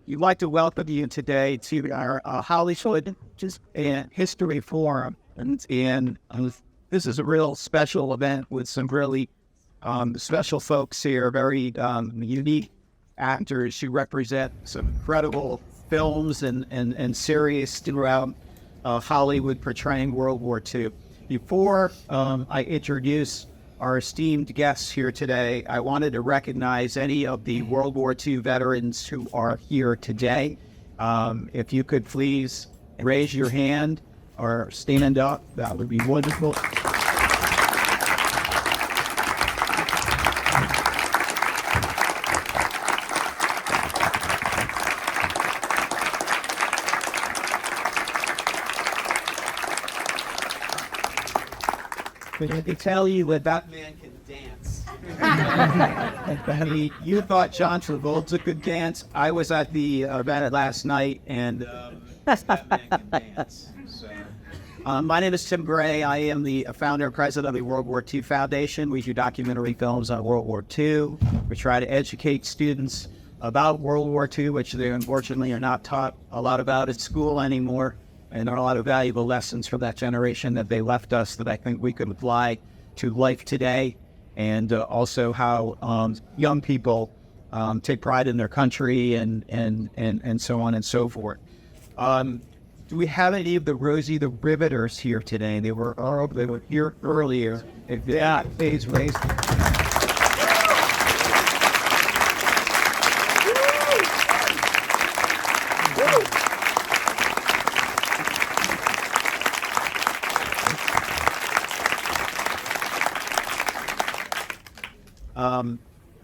We'd like to welcome you today to our Hollywood and History Forum. And this is a real special event with some really special folks here, very unique actors who represent some incredible films and series throughout Hollywood portraying World War II. Before I introduce our esteemed guests here today, I wanted to recognize any of the World War II veterans who are here today. If you could please raise your hand or stand up, that would be wonderful. I can tell you that man can dance. You thought John Travolta could dance. I was at the event last night, and that man can dance. So, my name is Tim Gray. I am the founder and president of the World War II Foundation. We do documentary films on World War II. We try to educate students about World War II, which they unfortunately are not taught a lot about at school anymore. And there are a lot of valuable lessons from that generation that they left us that I think we could apply to life today, and also how young people take pride in their country and so on and so forth. Do we have any of the Rosie the Riveters here today? They were here earlier. If that, please raise.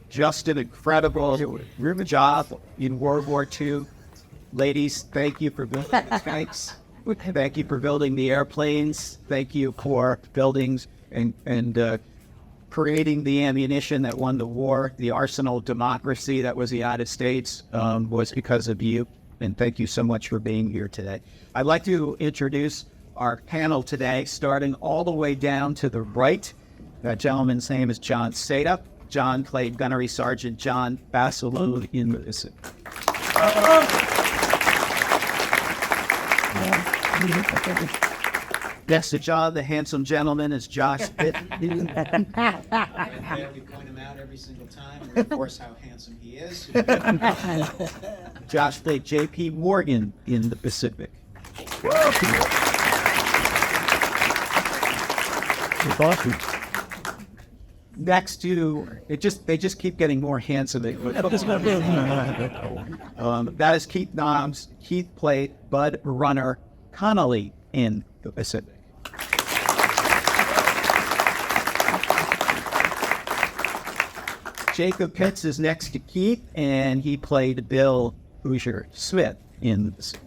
Just an incredible job in World War II. Ladies, thank you for building the tanks. Thank you for building the airplanes. Thank you for building and creating the ammunition that won the war. The arsenal of democracy that was the United States was because of you. And thank you so much for being here today. I'd like to introduce our panel today, starting all the way down to the right. That gentleman's name is Jon Seda. John played Gunnery Sergeant John Basilone in the Pacific. Next to John, the handsome gentleman, is Josh Bitton. We point him out every single time, and of course how handsome he is. Josh played J.P. Morgan in the Pacific. Next to they just keep getting more handsome. That is Keith Noms. Keith played Bud Runner Connelly in the Pacific. Jacob Pitts is next to Keith, and he played Bill Hoosier Smith in the Pacific.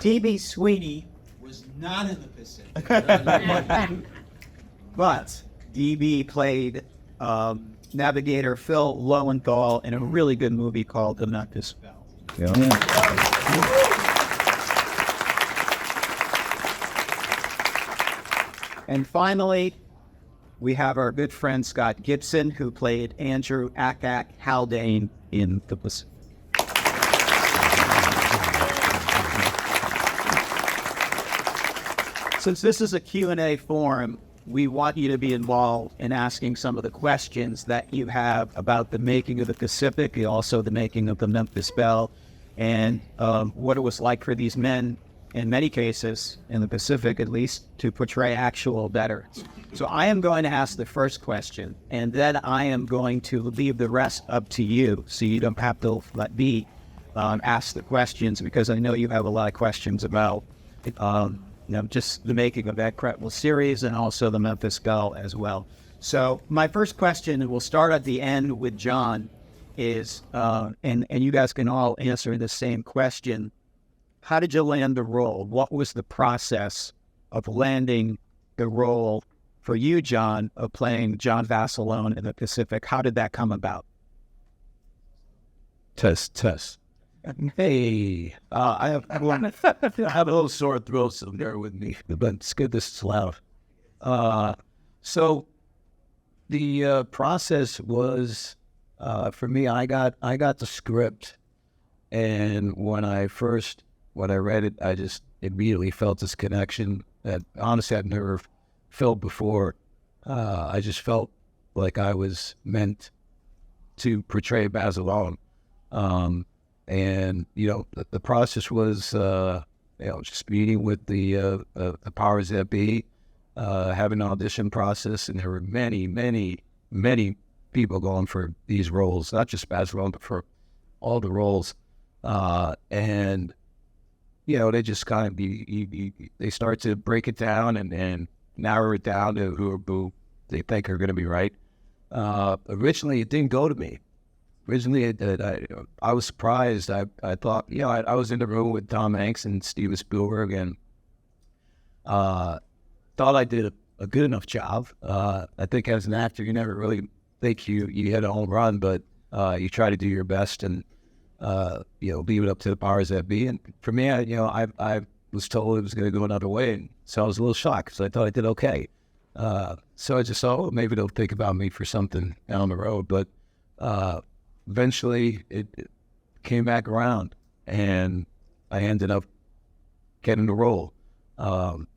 T.B. Sweeney was not in the Pacific. But D.B. played Navigator Phil Lowenthal in a really good movie called The Memphis Belle. And finally, we have our good friend Scott Gibson, who played Andrew Akak Haldane in the Pacific. Since this is a Q&A forum, we want you to be involved in asking some of the questions that you have about the making of the Pacific, and also the making of the Memphis Belle, and what it was like for these men, in many cases, in the Pacific at least, to portray actual veterans. So I am going to ask the first question, and then I am going to leave the rest up to you, so you don't have to let me ask the questions, because I know you have a lot of questions about just the making of that incredible series, and also the Memphis Belle as well. So my first question, and we'll start at the end with John, is, and you guys can all answer the same question. How did you land the role? What was the process of landing the role for you, John, of playing John Basilone in the Pacific? How did that come about? Test. Hey, I have a little sore throat, so bear with me. But it's good this is loud. So The process was, for me, I got the script, and when I read it, I just immediately felt this connection that honestly I've never felt before. I just felt like I was meant to portray Basilone. And, the process was, just meeting with the powers that be, having an audition process, and there were many, many, many people going for these roles, not just Basilone, but for all the roles. And, they just kind of they start to break it down and narrow it down to who they think are going to be right. Originally, it didn't go to me. Originally, I was surprised. I thought, I was in the room with Tom Hanks and Steven Spielberg, and thought I did a good enough job. I think as an actor, you never really think you hit a home run, but you try to do your best and leave it up to the powers that be. And for me, I was told it was going to go another way, and so I was a little shocked because I thought I did okay. So I just thought, maybe they'll think about me for something down the road. But eventually, it came back around, and I ended up getting the role.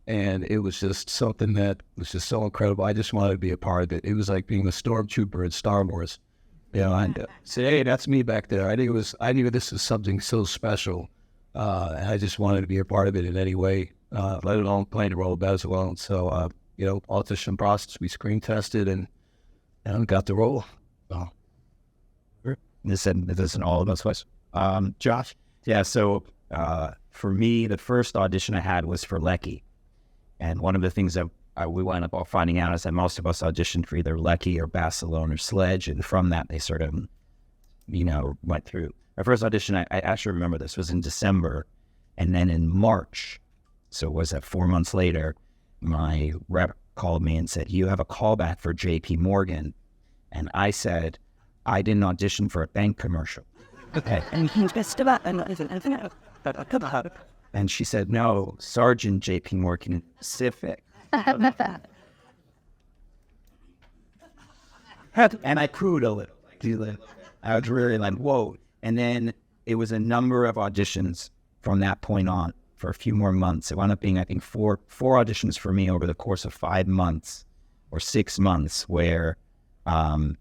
And it was just something that was just so incredible. I just wanted to be a part of it. It was like being a stormtrooper in Star Wars. And say, hey, that's me back there. I knew this was something so special. And I just wanted to be a part of it in any way, let alone playing the role of Basilone. So, audition process, we screen tested and got the role. So. This isn't all of us questions. Josh? Yeah, so for me, the first audition I had was for Lecky. And one of the things that we wound up all finding out is that most of us auditioned for either Lecky or Basilone or Sledge. And from that, they sort of, went through. My first audition, I actually remember this, was in December. And then in March, so was that 4 months later, my rep called me and said, you have a callback for JP Morgan. And I said, I didn't audition for a bank commercial. And she said, no, Sergeant JP Morgan in Pacific. And I crewed a little. I was really like, whoa. And then it was a number of auditions from that point on for a few more months. It wound up being, I think, four auditions for me over the course of 5 months or 6 months, where I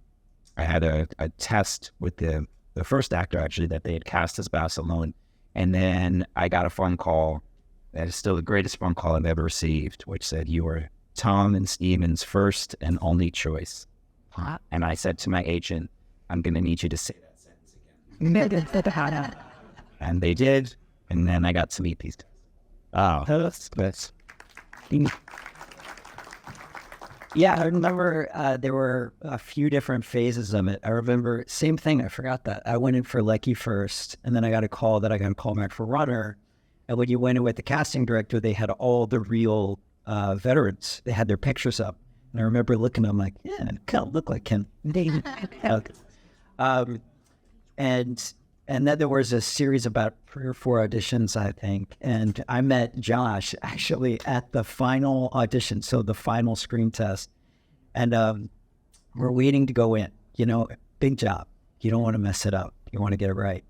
had a test with the first actor, actually, that they had cast as Basilone. And then I got a phone call that is still the greatest phone call I've ever received, which said, you are Tom and Steven's first and only choice. And I said to my agent, I'm going to need you to say that sentence again. And they did. And then I got to meet these guys. Oh, that's yeah, I remember there were a few different phases of it. I remember, same thing, I forgot that. I went in for Lecky first, and then I got a call back for Runner. And when you went in with the casting director, they had all the real veterans. They had their pictures up. And I remember looking at them like, yeah, I kind of look like him. And then there was a series about 3 or 4 auditions, I think. And I met Josh actually at the final audition, so the final screen test. And we're waiting to go in. Big job. You don't want to mess it up. You want to get it right.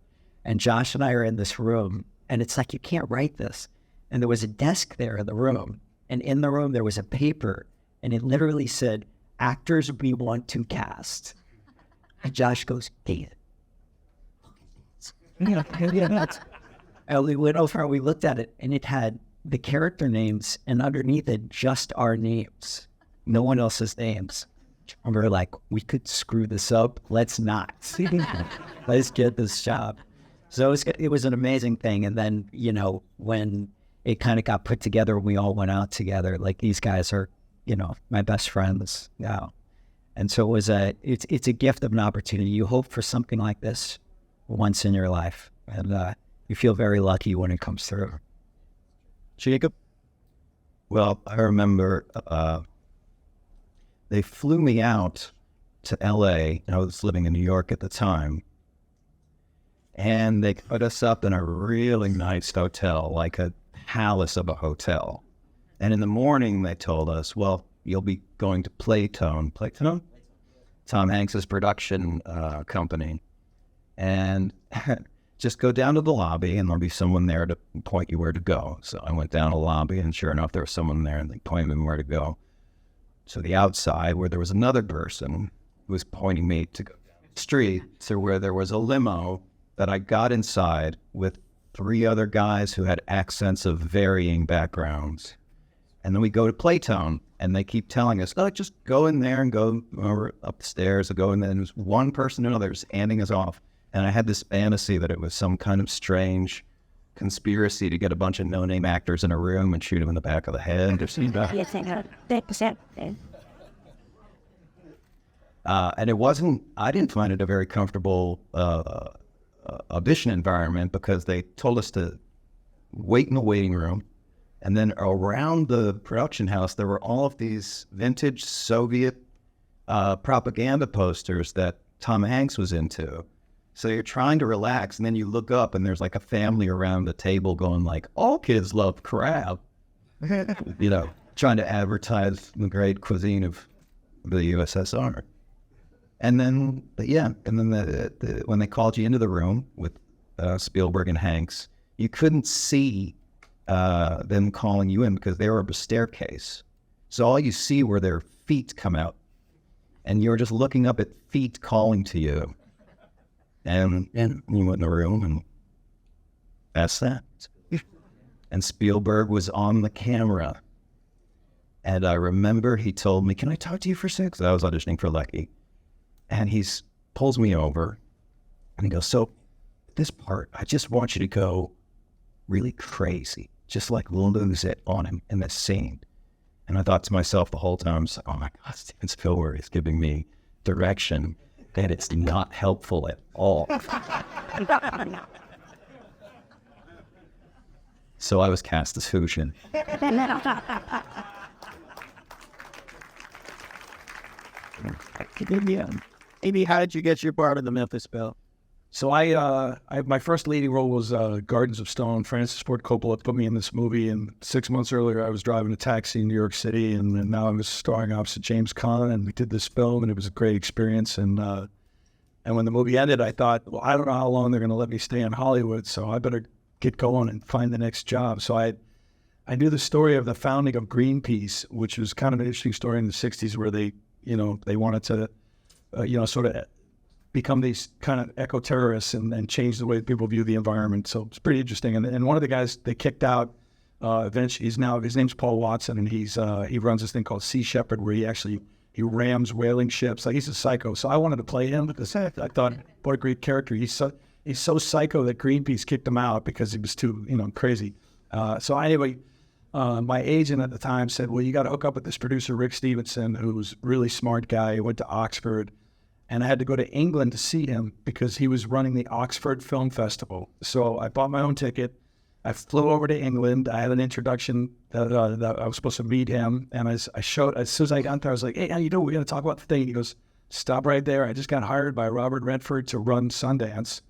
And Josh and I are in this room, and it's like, you can't write this. And there was a desk there in the room. And in the room, there was a paper, and it literally said, actors we want to cast. And Josh goes, David. And we went over and we looked at it, and it had the character names, and underneath it, just our names. No one else's names. And we were like, we could screw this up. Let's not. Let's get this job. So it was an amazing thing. And then, when it kind of got put together, we all went out together. Like, these guys are, my best friends now. And so it's a gift of an opportunity. You hope for something like this once in your life, and you feel very lucky when it comes through. Jacob? Well, I remember they flew me out to LA, and I was living in New York at the time, and they put us up in a really nice hotel, like a palace of a hotel. And in the morning, they told us, well, you'll be going to Playtone. Tom Hanks's production company, and just go down to the lobby and there'll be someone there to point you where to go. So I went down to the lobby, and sure enough, there was someone there, and they pointed me where to go. So the outside, where there was another person who was pointing me to go down the street, so where there was a limo that I got inside with 3 other guys who had accents of varying backgrounds. And then we go to Playtone, and they keep telling us, oh, just go in there and go over up the stairs and go in there. And there's one person or another was handing us off. And I had this fantasy that it was some kind of strange conspiracy to get a bunch of no-name actors in a room and shoot them in the back of the head or something. And it wasn't, I didn't find it a very comfortable audition environment, because they told us to wait in the waiting room. And then around the production house, there were all of these vintage Soviet propaganda posters that Tom Hanks was into. So you're trying to relax, and then you look up, and there's like a family around the table going like, all kids love crab. You know, trying to advertise the great cuisine of the USSR. And then, when they called you into the room with Spielberg and Hanks, you couldn't see them calling you in because they were up a staircase. So all you see were their feet come out, and you're just looking up at feet calling to you. And you went in the room, and that's that. And Spielberg was on the camera. And I remember he told me, can I talk to you for a sec? 'Cause I was auditioning for Lucky. And he pulls me over, and he goes, so this part, I just want you to go really crazy, just like lose it on him in this scene. And I thought to myself the whole time, oh my God, Steven Spielberg is giving me direction, and it's not helpful at all. So I was cast as Hushin. Amy, how did you get your part in the Memphis Belle? So my first leading role was Gardens of Stone. Francis Ford Coppola put me in this movie, and 6 months earlier I was driving a taxi in New York City, and now I was starring opposite James Caan, and we did this film, and it was a great experience. And when the movie ended, I thought, well, I don't know how long they're going to let me stay in Hollywood, so I better get going and find the next job. So I knew the story of the founding of Greenpeace, which was kind of an interesting story in the 60s, where they wanted to, sort of become these kind of eco-terrorists and change the way people view the environment. So it's pretty interesting. And one of the guys they kicked out eventually, his name's Paul Watson, and he runs this thing called Sea Shepherd, where he rams whaling ships. Like, he's a psycho. So I wanted to play him because I thought, what a great character. He's so psycho that Greenpeace kicked him out because he was too crazy. So anyway, my agent at the time said, well, you got to hook up with this producer, Rick Stevenson, who's a really smart guy. He went to Oxford. And I had to go to England to see him because he was running the Oxford Film Festival. So I bought my own ticket. I flew over to England. I had an introduction that I was supposed to meet him. And as soon as I got there, I was like, hey, how you doing? We're going to talk about the thing. He goes, stop right there. I just got hired by Robert Redford to run Sundance.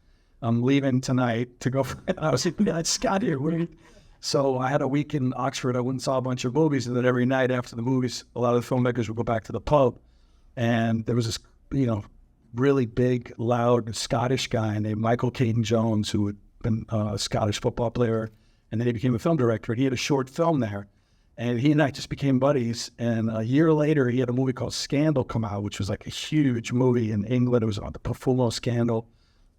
I'm leaving tonight to go. I was like, it's Scott here. So I had a week in Oxford. I went and saw a bunch of movies. And then every night after the movies, a lot of the filmmakers would go back to the pub. And there was this really big, loud Scottish guy named Michael Caton Jones, who had been a Scottish football player, and then he became a film director. And he had a short film there, and he and I just became buddies. And a year later, he had a movie called Scandal come out, which was like a huge movie in England. It was on the Profumo scandal,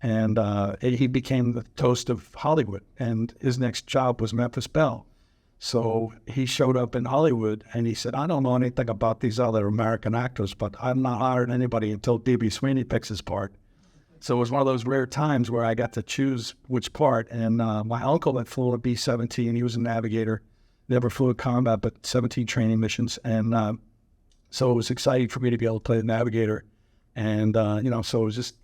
and he became the toast of Hollywood. And his next job was Memphis Belle. So he showed up in Hollywood, and he said, I don't know anything about these other American actors, but I'm not hiring anybody until D.B. Sweeney picks his part. So it was one of those rare times where I got to choose which part. And my uncle had flown a B-17. He was a navigator, never flew a combat, but 17 training missions. And so it was exciting for me to be able to play the navigator. And, so it was just,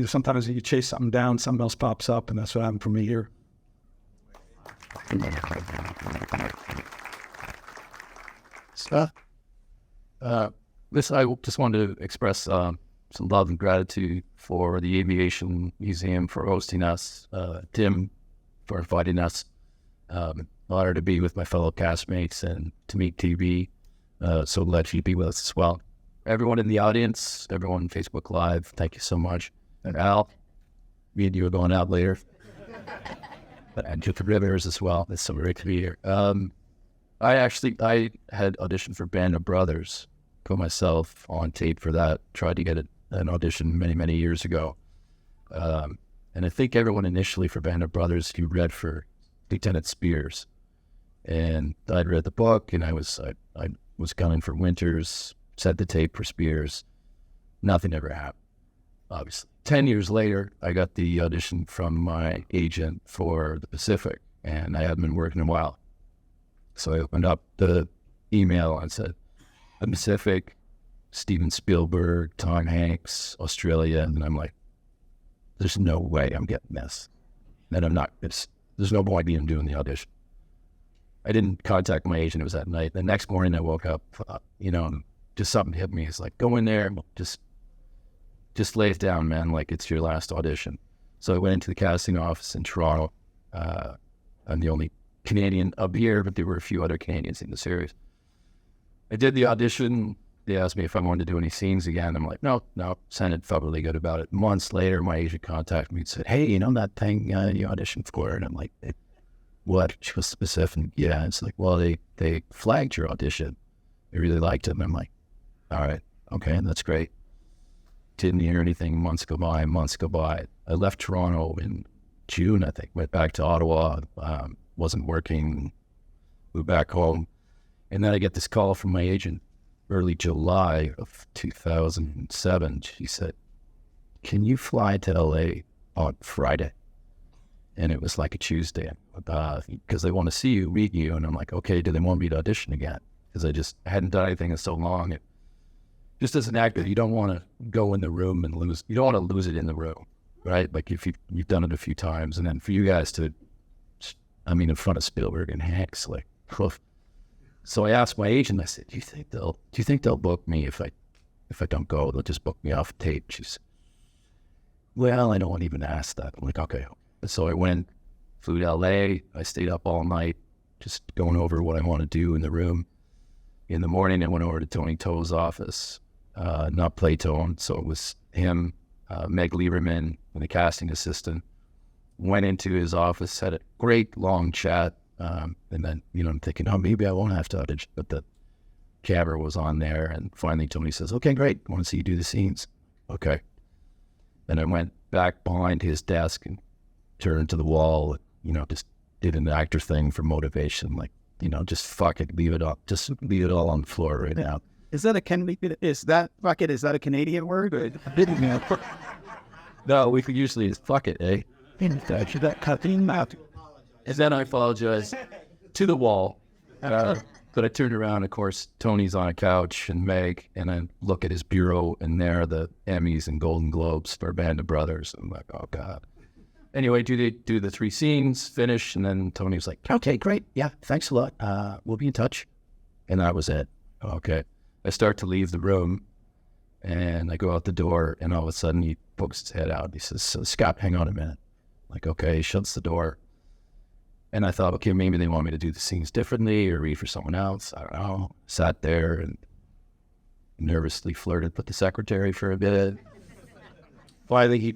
sometimes you chase something down, something else pops up, and that's what happened for me here. This I just wanted to express some love and gratitude for the Aviation Museum for hosting us, Tim for inviting us. Honored to be with my fellow castmates and to meet TV. So glad you'd be with us as well. everyone in the audience, everyone on Facebook Live, thank you so much. And Al, me and you are going out later. And Jupiter Rivers as well. It's so great to be here. I had auditioned for Band of Brothers, put myself on tape for that, tried to get an audition many, many years ago. And I think everyone initially for Band of Brothers, you read for Lieutenant Spears. And I'd read the book, and I was gunning for Winters, set the tape for Spears. Nothing ever happened, obviously. 10 years later, I got the audition from my agent for the Pacific, and I hadn't been working in a while. So I opened up the email and said, the Pacific, Steven Spielberg, Tom Hanks, Australia. And I'm like, there's no way I'm getting this. And I'm not, there's no point in doing the audition. I didn't contact my agent. It was that night. The next morning I woke up, just something hit me. It's like, go in there, just lay it down, man. Like, it's your last audition. So I went into the casting office in Toronto. I'm the only Canadian up here, but there were a few other Canadians in the series. I did the audition. They asked me if I wanted to do any scenes again. I'm like, no, sounded felt really good about it. Months later, my agent contacted me and said, hey, that thing you auditioned for? And I'm like, what? She was specific. Yeah. It's like, well, they flagged your audition. They really liked it. And I'm like, all right, okay, that's great. Didn't hear anything. Months go by. I left Toronto in June, I think. Went back to Ottawa. Wasn't working. Moved back home. And then I get this call from my agent early July of 2007. She said, can you fly to LA on Friday? And it was like a Tuesday, because they want to see you, meet you. And I'm like, okay, do they want me to audition again? Because I hadn't done anything in so long. Just as an actor, you don't want to go in the room and lose. You don't want to lose it in the room, right? Like, if you've done it a few times, and then for you guys to, in front of Spielberg and Hanks, like, oof. So I asked my agent. I said, "Do you think they'll book me if I don't go? They'll just book me off tape." She said, "Well, I don't want to even ask that." I'm like, "Okay." So I went, flew to LA. I stayed up all night, just going over what I want to do in the room. In the morning, I went over to Tony Toe's office, not play Tone. So it was him, Meg Lieberman, and the casting assistant. Went into his office, had a great long chat. And then, I'm thinking, maybe I won't have to audition. But the camera was on there. And finally, Tony says, okay, great. I want to see you do the scenes. Okay. Then I went back behind his desk and turned to the wall, just did an actor thing for motivation. Like, just fuck it, leave it all. Just leave it all on the floor right now. Is that a Canadian word? Or? No, we could usually just fuck it, eh? That cutting out. And then I apologized to the wall. But I turned around, of course, Tony's on a couch and Meg, and I look at his bureau, and there are the Emmys and Golden Globes for Band of Brothers. I'm like, oh, God. Anyway, do the 3 scenes, finish, and then Tony was like, okay, great. Yeah, thanks a lot. We'll be in touch. And that was it. Okay. I start to leave the room, and I go out the door, and all of a sudden he pokes his head out. He says, Scott, hang on a minute. I'm like, okay, he shuts the door. And I thought, okay, maybe they want me to do the scenes differently or read for someone else. I don't know. Sat there and nervously flirted with the secretary for a bit. Finally,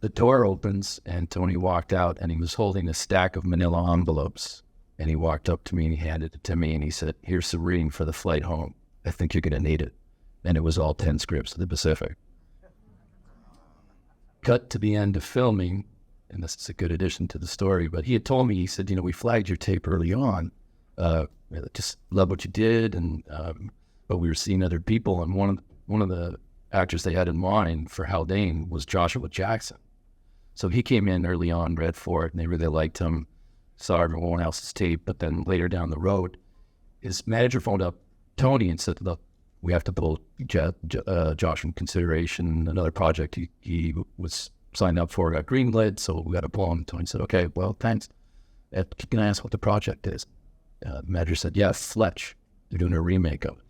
the door opens and Tony walked out, and he was holding a stack of manila envelopes. And he walked up to me and he handed it to me and he said, here's some reading for the flight home. I think you're going to need it. And it was all 10 scripts of the Pacific. Cut to the end of filming. And this is a good addition to the story, but he had told me, he said, we flagged your tape early on. Just love what you did. And, but we were seeing other people. And one of the actors they had in mind for Haldane was Joshua Jackson. So he came in early on, read for it, and they really liked him, saw everyone else's tape. But then later down the road, his manager phoned up Tony and said, look, we have to pull Josh in consideration. Another project he was signed up for, got greenlit, so we got to pull him. Tony said, okay, well, thanks. Can I ask what the project is? The manager said, yeah, Fletch. They're doing a remake of it.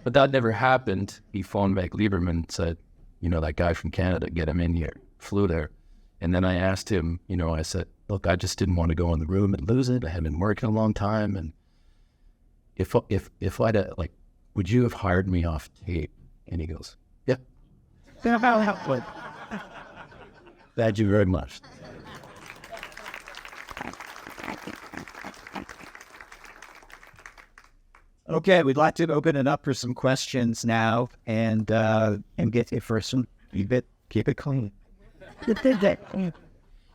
But that never happened. He phoned Meg Lieberman and said, that guy from Canada, get him in here. Flew there. And then I asked him, I said, look, I just didn't want to go in the room and lose it. I had been working a long time. And if I'd would you have hired me off tape? And he goes, yeah. Thank you very much. Okay, we'd like to open it up for some questions now, and get the first one. Keep it clean.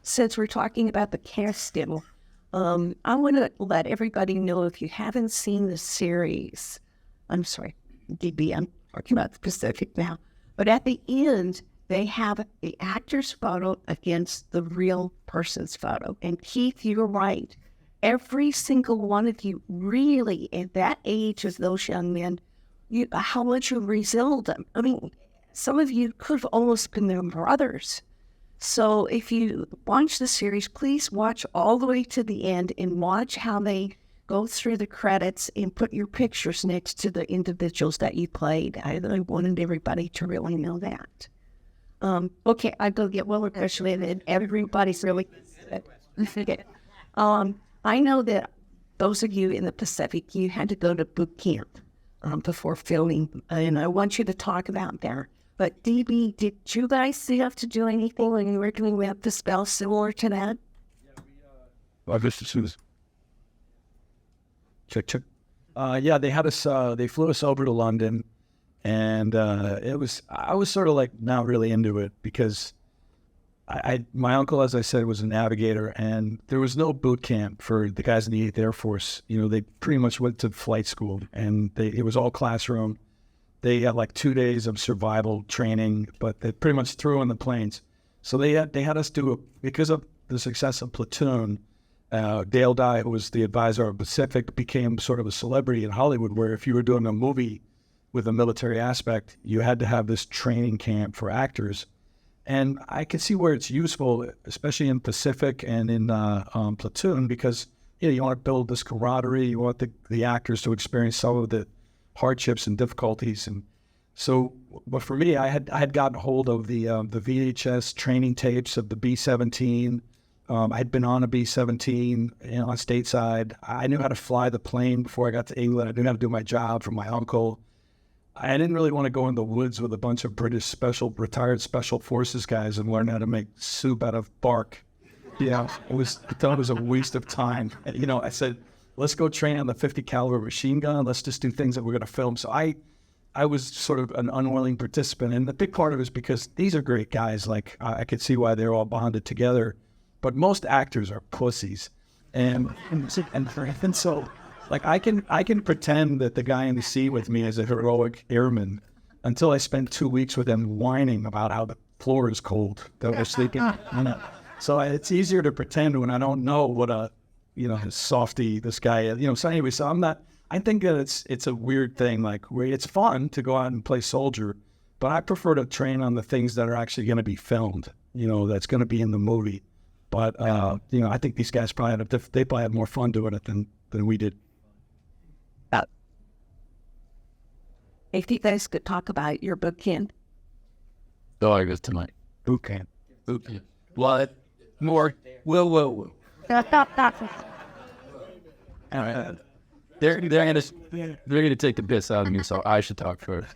Since we're talking about the casting, I want to let everybody know, if you haven't seen the series, I'm sorry, DB, I'm talking about the Pacific now, but at the end, they have the actor's photo against the real person's photo. And Keith, you're right. Every single one of you, really, at that age of those young men, how much you resembled them. I mean, some of you could have almost been their brothers. So if you watch the series, please watch all the way to the end and watch how they go through the credits and put your pictures next to the individuals that you played. I wanted everybody to really know that. Okay, I go get one more question, and everybody's really okay. I know that those of you in the Pacific, you had to go to boot camp before filming, and I want you to talk about that. But DB, did you guys have to do anything when you were doing Memphis Belle similar to that? I guess as soon as check. Yeah, they had us. They flew us over to London, and I was sort of like not really into it because my uncle, as I said, was a navigator, and there was no boot camp for the guys in the 8th Air Force. You know, they pretty much went to flight school, and it was all classroom. They had like 2 days of survival training, but they pretty much threw in the planes. So they had us do because of the success of Platoon. Dale Dye, who was the advisor of Pacific, became sort of a celebrity in Hollywood, where if you were doing a movie with a military aspect, you had to have this training camp for actors. And I can see where it's useful, especially in Pacific and in Platoon, because you want to build this camaraderie. You want the actors to experience some of the hardships and difficulties. And so, but for me, I had gotten hold of the VHS training tapes of the B-17. I'd been on a B-17 on stateside. I knew how to fly the plane before I got to England. I knew how to do my job from my uncle. I didn't really want to go in the woods with a bunch of British retired special forces guys and learn how to make soup out of bark. I thought it was a waste of time. And, I said, let's go train on the 50 caliber machine gun. Let's just do things that we're going to film. So I was sort of an unwilling participant. And the big part of it is because these are great guys. Like, I could see why they're all bonded together. But most actors are pussies. And so, like, I can pretend that the guy in the seat with me is a heroic airman until I spend 2 weeks with him whining about how the floor is cold that we're sleeping on it. So it's easier to pretend when I don't know what a softy this guy is. So anyway, I think that it's a weird thing, like, where it's fun to go out and play soldier, but I prefer to train on the things that are actually going to be filmed, that's going to be in the movie. But, I think these guys probably had more fun doing it than we did. If you guys could talk about your boot camp. Oh, I guess tonight. Boot camp. What? More? Whoa. All right. They're gonna take the piss out of me, so I should talk first.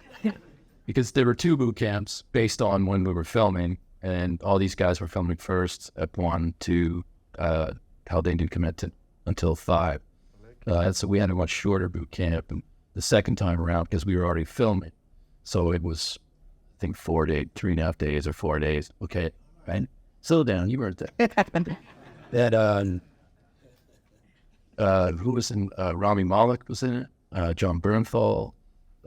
Because there were 2 boot camps based on when we were filming, and all these guys were filming first at 1, 2. Haldane didn't commit until 5. So we had a much shorter boot camp, and the second time around, because we were already filming, so it was, I think, 3.5 days or 4 days. Okay, right? Slow down, you weren't there. That who was in Rami Malek was in it, John Bernthal,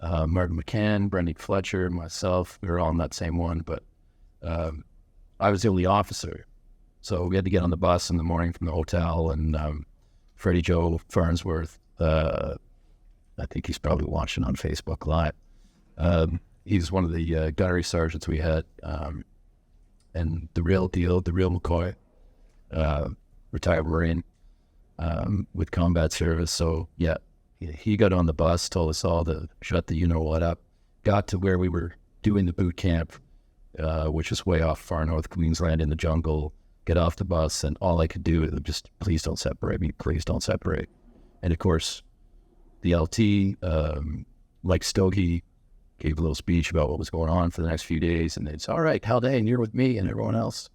Martin McCann, Brendan Fletcher, myself. We were all in that same one, but I was the only officer, so we had to get on the bus in the morning from the hotel. And Freddie Joe Farnsworth, I think he's probably watching on Facebook Live. He's one of the gunnery sergeants we had, and the real McCoy, retired Marine with combat service. So yeah, he got on the bus, told us all to shut the you-know-what up, got to where we were doing the boot camp, which is way off far north Queensland in the jungle, get off the bus, and all I could do is just, please don't separate me, please don't separate. And of course, the LT, Mike Stogie gave a little speech about what was going on for the next few days, and it's all right, Haldane, you're with me and everyone else.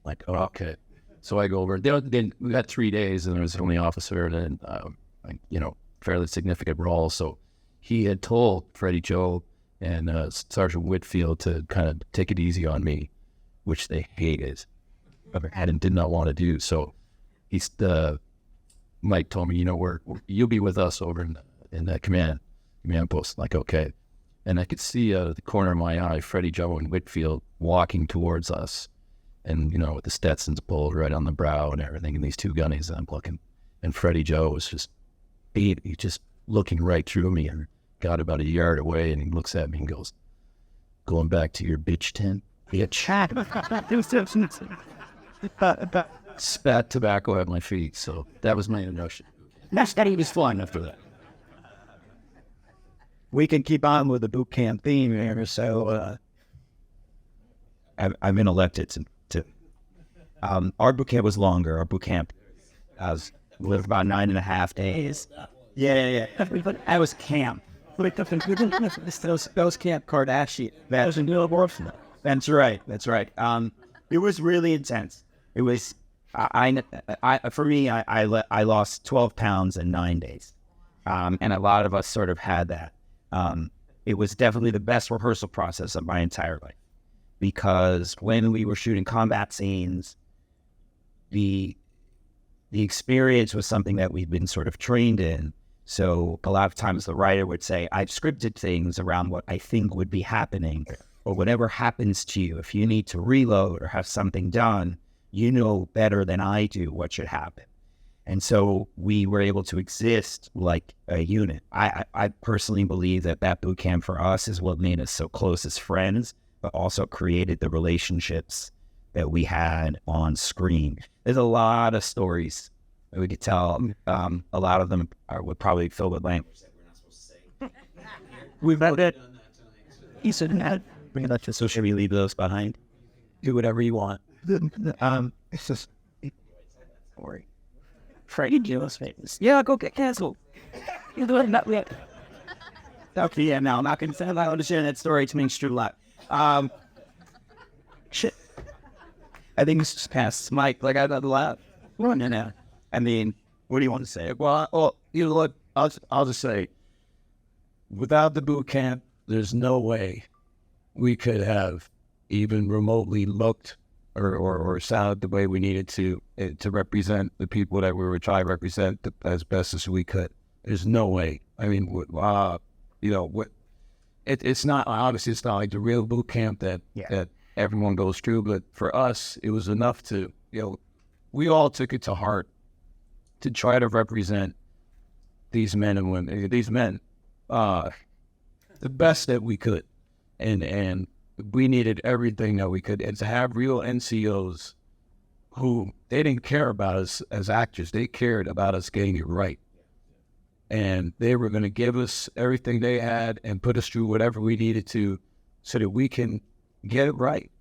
Like, oh, okay. So I go over. Then we got 3 days, and there was the only officer, and then fairly significant role. So he had told Freddie Joe and Sergeant Whitfield to kind of take it easy on me, which they hated, and did not want to do. So Mike told me, you'll be with us over in the command post. Like, okay. And I could see out of the corner of my eye, Freddie Joe and Whitfield walking towards us, and with the Stetsons pulled right on the brow and everything, and these two gunnies. And I'm looking, and Freddie Joe was just looking right through me, and got about a yard away, and he looks at me and goes, "Going back to your bitch tent, bitch." Spat tobacco at my feet. So that was my introduction. That he was flying after that. We can keep on with the boot camp theme here. So I've been elected to our boot camp was longer. Our boot camp lived about 9.5 days. Yeah. That was camp. Those Camp Kardashian. That's right. It was really intense. It was. For me, I lost 12 pounds in 9 days, and a lot of us sort of had that. It was definitely the best rehearsal process of my entire life, because when we were shooting combat scenes, the experience was something that we'd been sort of trained in. So a lot of times the writer would say, I've scripted things around what I think would be happening, or whatever happens to you. If you need to reload or have something done, you know better than I do what should happen. And so we were able to exist like a unit. I personally believe that boot camp for us is what made us so close as friends, but also created the relationships that we had on screen. There's a lot of stories that we could tell. A lot of them would probably fill with language that we're not supposed to say. We've done that. He said, so should we leave those behind? Do whatever you want. It's just story. Freddie Joe's famous. Yeah, go get canceled. You're doing that yet. Okay, yeah, no, I'm not going to say I want to share that story to make sure lot. Shit. I think it's just past Mike. Like, I got a lot. No. I mean, what do you want to say? Well, you know what? I'll just say, without the boot camp, there's no way we could have even remotely looked or sounded the way we needed to represent the people that we were trying to represent as best as we could. There's no way. I mean, it's not, obviously it's not like the real boot camp that everyone goes through, but for us, it was enough to, we all took it to heart to try to represent these men and women, the best that we could. And we needed everything that we could. And to have real NCOs who, they didn't care about us as actors. They cared about us getting it right. And they were going to give us everything they had and put us through whatever we needed to so that we can get it right.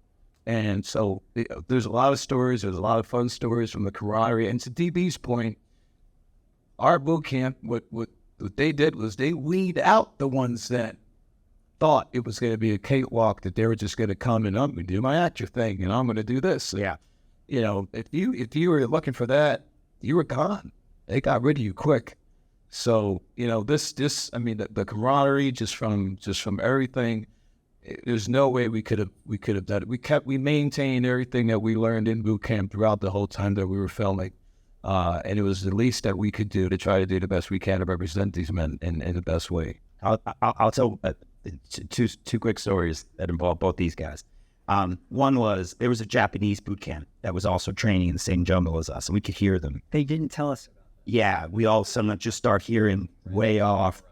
And so there's a lot of stories. There's a lot of fun stories from the camaraderie. And to DB's point, our boot camp, what they did was they weed out the ones that thought it was going to be a cakewalk, that they were just going to come and I'm going to do my actor thing and I'm going to do this. Yeah. If you were looking for that, you were gone. They got rid of you quick. So, the camaraderie just from everything, there's no way we could have done it. We maintained everything that we learned in boot camp throughout the whole time that we were filming. And it was the least that we could do to try to do the best we can to represent these men in the best way. I'll tell two quick stories that involve both these guys. One was, there was a Japanese boot camp that was also training in the same jungle as us, and we could hear them. They didn't tell us. Yeah, we all suddenly just start hearing way off,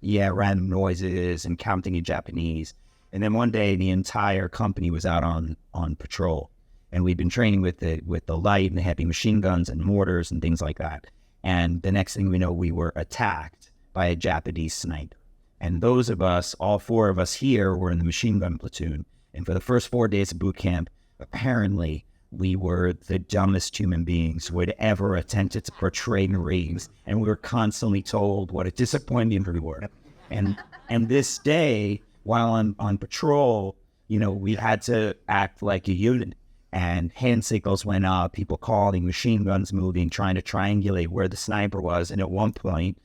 random noises and counting in Japanese. And then one day, the entire company was out on patrol, and we'd been training with the light and the heavy machine guns and mortars and things like that. And the next thing we know, we were attacked by a Japanese sniper. And those of us, all four of us here, were in the machine gun platoon. And for the first 4 days of boot camp, apparently we were the dumbest human beings who had ever attempted to portray Marines. And we were constantly told what a disappointment we were. And And this day, while I'm on patrol, we had to act like a unit. And hand signals went up, people calling, machine guns moving, trying to triangulate where the sniper was. And at one point,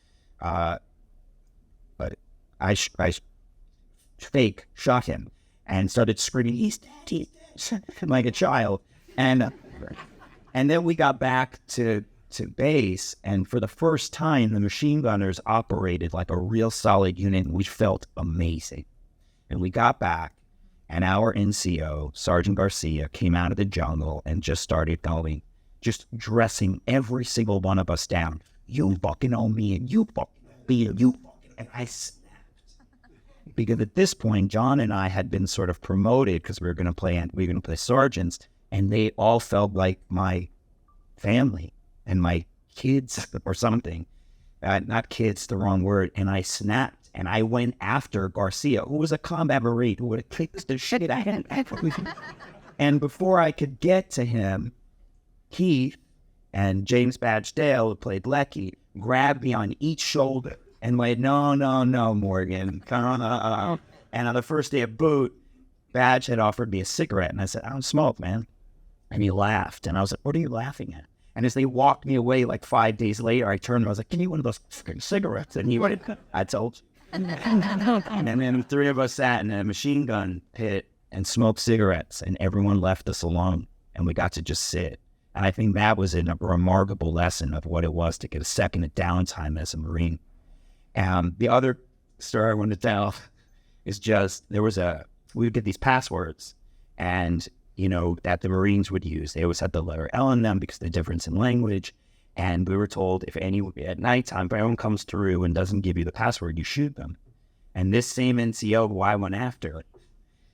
I fake shot him and started screaming, "He's dead, he's dead," like a child. And then we got back to base, and for the first time, the machine gunners operated like a real solid unit, and we felt amazing. And we got back, and our NCO, Sergeant Garcia, came out of the jungle and just started going, just dressing every single one of us down. "You fucking owe me, and you fucking owe me, and you fucking..." And I snapped. Because at this point, John and I had been sort of promoted because we were going to play sergeants, and they all felt like my family and my kids or something. Not kids, the wrong word. And I snapped. And I went after Garcia, who was a combat Marine, who would have kicked the shit out of him. And before I could get to him, Keith and James Badge Dale, who played Lecky, grabbed me on each shoulder and went, no, Morgan. And on the first day of boot, Badge had offered me a cigarette. And I said, "I don't smoke, man." And he laughed. And I was like, "What are you laughing at?" And as they walked me away like 5 days later, I turned and I was like, "Give me one of those fucking cigarettes." And he went, "I told you." And then the three of us sat in a machine gun pit and smoked cigarettes, and everyone left us alone, and we got to just sit. And I think that was a remarkable lesson of what it was to get a second of downtime as a Marine. The other story I want to tell is just, we would get these passwords, and that the Marines would use. They always had the letter L in them because of the difference in language. And we were told at nighttime, if anyone comes through and doesn't give you the password, you shoot them. And this same NCO who I went after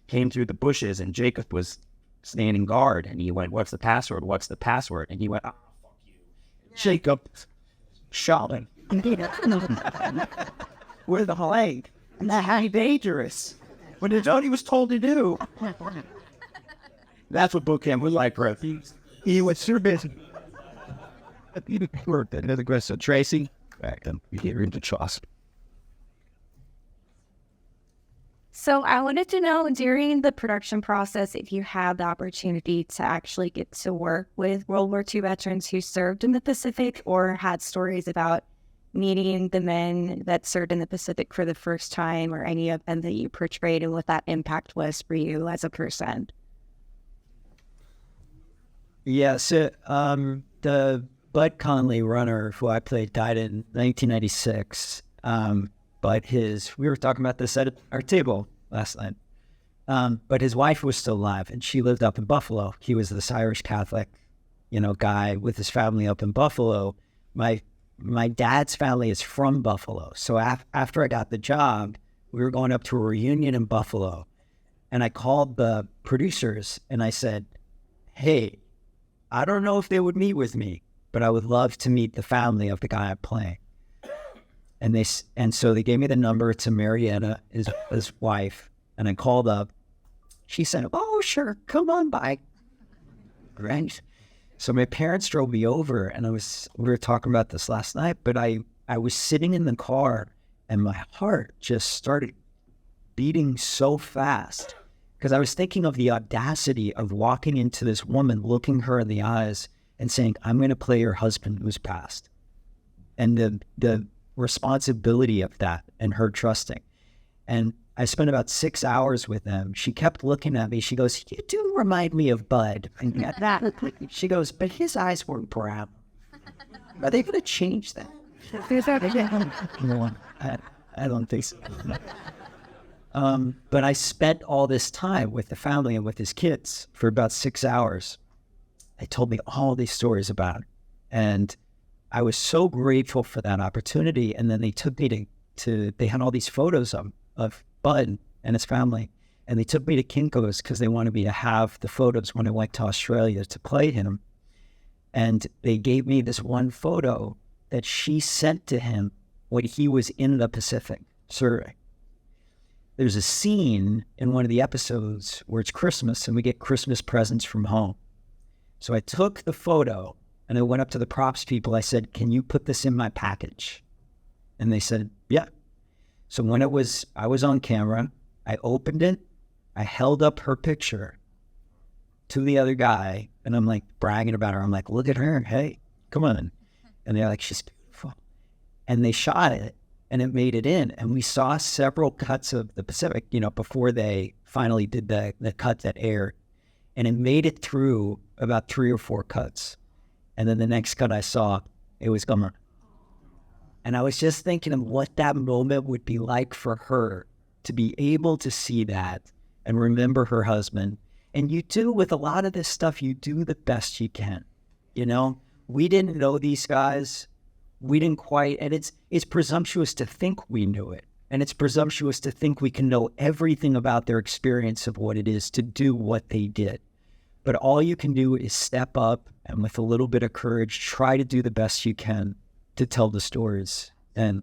came through the bushes, and Jacob was standing guard, and he went, "What's the password? What's the password?" And he went, "Oh, fuck you." Jacob shot him. With the leg. That's how dangerous. When it's all he was told to do. That's what boot camp was like, bro. He was super busy. Another question. Tracy, back then, you get into trust. So I wanted to know, during the production process, if you had the opportunity to actually get to work with World War II veterans who served in the Pacific, or had stories about meeting the men that served in the Pacific for the first time, or any of them that you portrayed, and what that impact was for you as a person. Yeah, so the Bud Connelly runner who I played died in 1996. But we were talking about this at our table last night. But his wife was still alive, and she lived up in Buffalo. He was this Irish Catholic, guy with his family up in Buffalo. My dad's family is from Buffalo. So after I got the job, we were going up to a reunion in Buffalo. And I called the producers and I said, "Hey, I don't know if they would meet with me, but I would love to meet the family of the guy I'm playing." And so they gave me the number to Marietta, his wife, and I called up. She said, "Oh, sure, come on by." Right? So my parents drove me over, and we were talking about this last night, but I was sitting in the car, and my heart just started beating so fast, because I was thinking of the audacity of walking into this woman, looking her in the eyes and saying, "I'm going to play your husband who's passed." And the responsibility of that, and her trusting. And I spent about 6 hours with them. She kept looking at me. She goes, "You do remind me of Bud." And that, she goes, "But his eyes were brown. Are they going to change that?" I don't think so. But I spent all this time with the family and with his kids for about 6 hours. They told me all these stories about it. And I was so grateful for that opportunity. And then they took me they had all these photos of Bud and his family. And they took me to Kinko's because they wanted me to have the photos when I went to Australia to play him. And they gave me this one photo that she sent to him when he was in the Pacific serving. There's a scene in one of the episodes where it's Christmas and we get Christmas presents from home. So I took the photo and I went up to the props people. I said, "Can you put this in my package?" And they said, "Yeah." So when I was on camera, I opened it, I held up her picture to the other guy, and I'm like bragging about her. I'm like, look at her, hey, come on. And they're like, she's beautiful. And they shot it, and it made it in. And we saw several cuts of the Pacific, before they finally did the cut that aired. And it made it through about 3 or 4 cuts. And then the next cut I saw, it was gone. And I was just thinking of what that moment would be like for her to be able to see that and remember her husband. And you do, with a lot of this stuff, you do the best you can. We didn't know these guys. We didn't quite, and it's presumptuous to think we knew it. And it's presumptuous to think we can know everything about their experience of what it is to do what they did. But all you can do is step up and with a little bit of courage, try to do the best you can to tell the stories and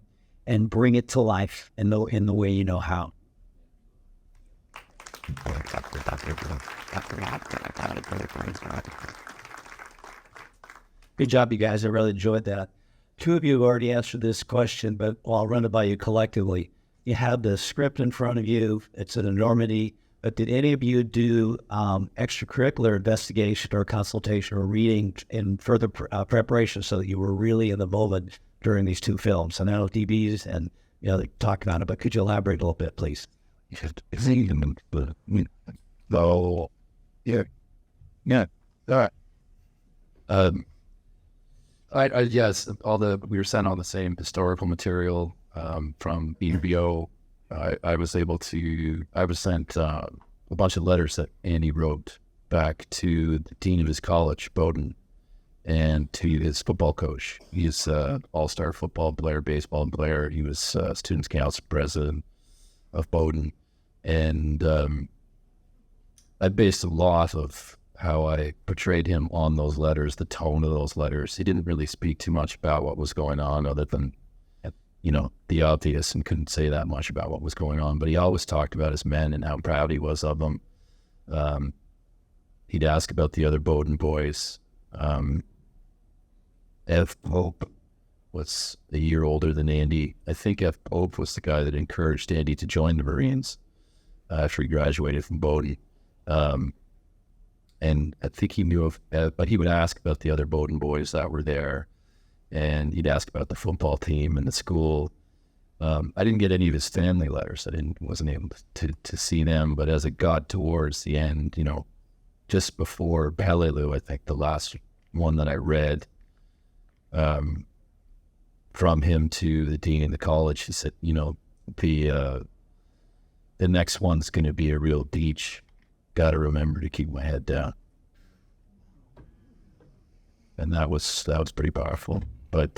bring it to life in the way you know how. Good job, you guys. I really enjoyed that. 2 of you have already answered this question, but I'll run it by you collectively. You have the script in front of you. It's an enormity. But did any of you do extracurricular investigation or consultation or reading in further preparation so that you were really in the moment during these 2 films? And I know DBs and they talk about it, but could you elaborate a little bit, please? Oh, yeah. All right. Yes, we were sent all the same historical material from HBO. I was sent a bunch of letters that Andy wrote back to the dean of his college, Bowdoin, and to his football coach. He's all-star football player, baseball player. He was students' council president of Bowdoin. And I based a lot of how I portrayed him on those letters, the tone of those letters. He didn't really speak too much about what was going on other than, the obvious, and couldn't say that much about what was going on. But he always talked about his men and how proud he was of them. He'd ask about the other Bowdoin boys. F. Pope was a year older than Andy. I think F. Pope was the guy that encouraged Andy to join the Marines after he graduated from Bowdoin. And I think he knew of, but he would ask about the other Bowdoin boys that were there, and he'd ask about the football team and the school. I didn't get any of his family letters. Wasn't able to see them. But as it got towards the end, just before Peleliu, I think the last one that I read, from him to the dean of the college, he said, the next one's going to be a real beach. Got to remember to keep my head down. And that was pretty powerful. But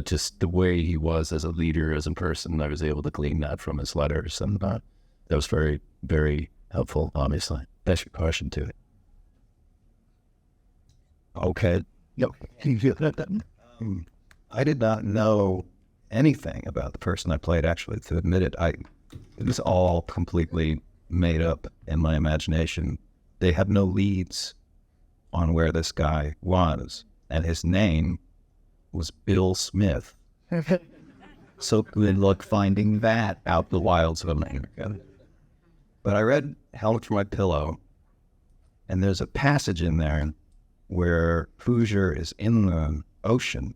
just the way he was as a leader, as a person, I was able to glean that from his letters, and that was very, very helpful. Obviously, that's your question to it. Okay. Yep. I did not know anything about the person I played. Actually, to admit it, it was all completely made up in my imagination. They had no leads on where this guy was, and his name was Bill Smith. So good luck finding that out the wilds of America. But I read Held for My Pillow, and there's a passage in there where Hoosier is in the ocean,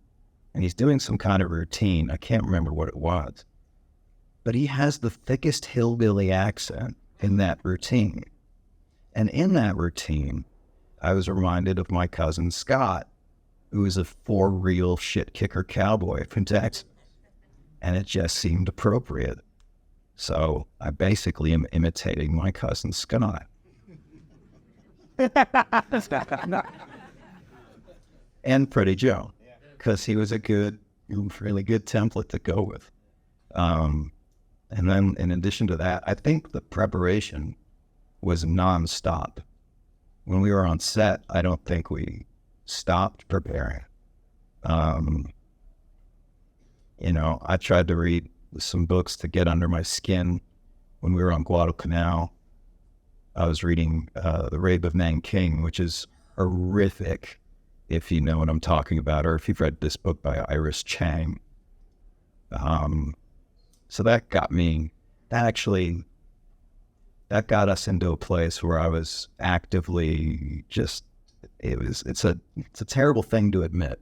and he's doing some kind of routine. I can't remember what it was, but he has the thickest hillbilly accent in that routine. And in that routine, I was reminded of my cousin Scott, who is a for-real shit-kicker cowboy from Texas. And it just seemed appropriate. So I basically am imitating my cousin Scott. And Pretty Joe, because he was a really good template to go with. And then in addition to that, I think the preparation was nonstop. When we were on set, I don't think we stopped preparing. I tried to read some books to get under my skin. When we were on Guadalcanal, I was reading The Rape of Nanking, which is horrific, if you know what I'm talking about, or if you've read this book by Iris Chang. So that got us into a place where I was actively just, it's a terrible thing to admit.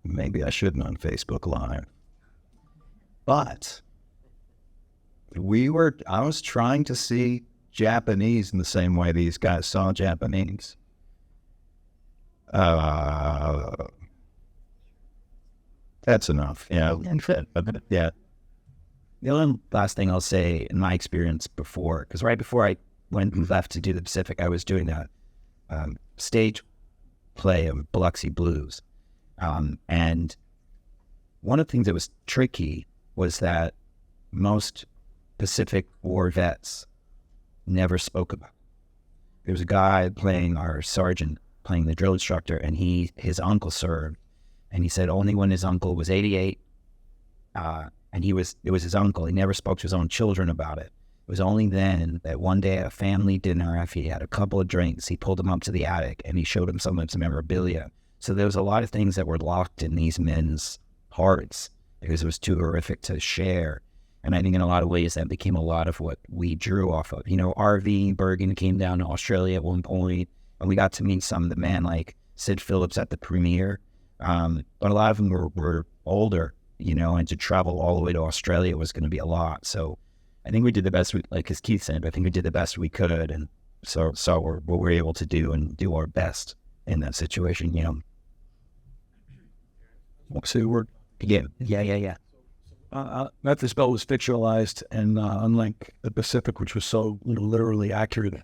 Maybe I shouldn't on Facebook Live. But I was trying to see Japanese in the same way these guys saw Japanese. That's enough. Yeah. Yeah. The only last thing I'll say in my experience before, because right before I left to do the Pacific, I was doing that stage play of Biloxi Blues. And one of the things that was tricky was that most Pacific War vets never spoke about it. There was a guy playing our sergeant, playing the drill instructor, and his uncle served. And he said only when his uncle was 88, and it was his uncle. He never spoke to his own children about it. It was only then that one day at a family dinner, after he had a couple of drinks, he pulled him up to the attic and he showed him some of his memorabilia. So there was a lot of things that were locked in these men's hearts because it was too horrific to share. And I think in a lot of ways that became a lot of what we drew off of. RV Bergen came down to Australia at one point, and we got to meet some of the men like Sid Phillips at the premiere. But a lot of them were older, and to travel all the way to Australia was going to be a lot. So I think we did the best, like as Keith said, I think we did the best we could. And so what we're able to do and do our best in that situation, So Yeah. Memphis Belle was fictionalized, and unlike the Pacific, which was so literally accurate,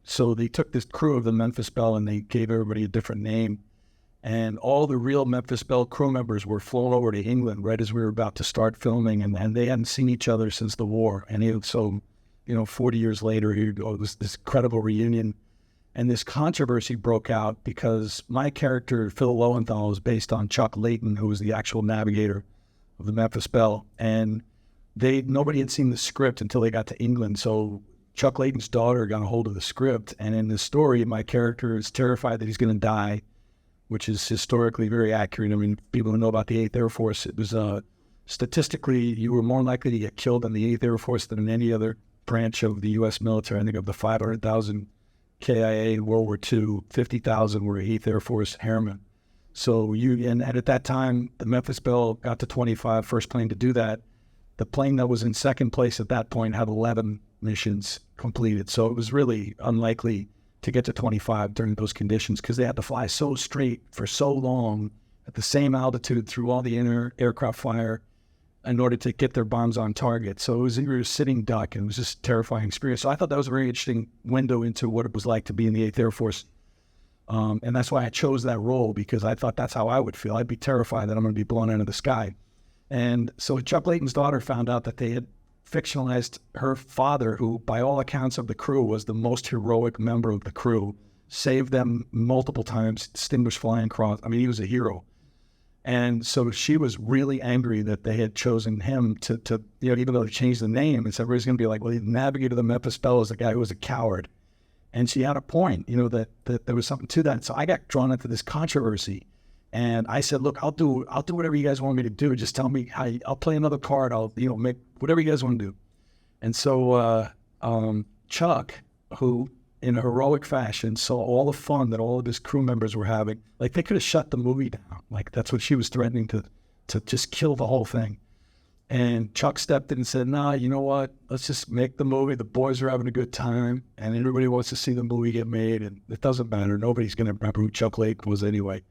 so they took this crew of the Memphis Belle and they gave everybody a different name, and all the real Memphis Belle crew members were flown over to England right as we were about to start filming, and they hadn't seen each other since the war, and 40 years later, it was this incredible reunion. And this controversy broke out because my character, Phil Lowenthal, is based on Chuck Layton, who was the actual navigator of the Memphis Belle. And nobody had seen the script until they got to England. So Chuck Layton's daughter got a hold of the script. And in the story, my character is terrified that he's going to die, which is historically very accurate. I mean, people who know about the 8th Air Force, it was statistically, you were more likely to get killed in the 8th Air Force than in any other branch of the U.S. military. I think of the 500,000 KIA in World War II, 50,000 were 8th Air Force airmen. So and at that time, the Memphis Belle got to 25, first plane to do that. The plane that was in second place at that point had 11 missions completed. So it was really unlikely to get to 25 during those conditions because they had to fly so straight for so long at the same altitude through all the inner aircraft fire in order to get their bombs on target. So it was a sitting duck, and it was just a terrifying experience. So I thought that was a very interesting window into what it was like to be in the 8th Air Force. And that's why I chose that role, because I thought that's how I would feel. I'd be terrified that I'm going to be blown out of the sky. And so Chuck Layton's daughter found out that they had fictionalized her father, who by all accounts of the crew was the most heroic member of the crew, saved them multiple times, distinguished flying cross. I mean, he was a hero. And so she was really angry that they had chosen him to even though they changed the name, it's everybody's going to be like, well, the navigator of the Memphis Belle is a guy who was a coward. And she had a point, that there was something to that. So I got drawn into this controversy, and I said, look, I'll do whatever you guys want me to do. Just tell me how. I'll play another part. I'll make whatever you guys want to do. And so Chuck, who in a heroic fashion saw all the fun that all of his crew members were having, like they could have shut the movie down. Like that's what she was threatening to just kill the whole thing. And Chuck stepped in and said, nah, you know what? Let's just make the movie. The boys are having a good time, and everybody wants to see the movie get made, and it doesn't matter. Nobody's going to remember who Chuck Layton was anyway.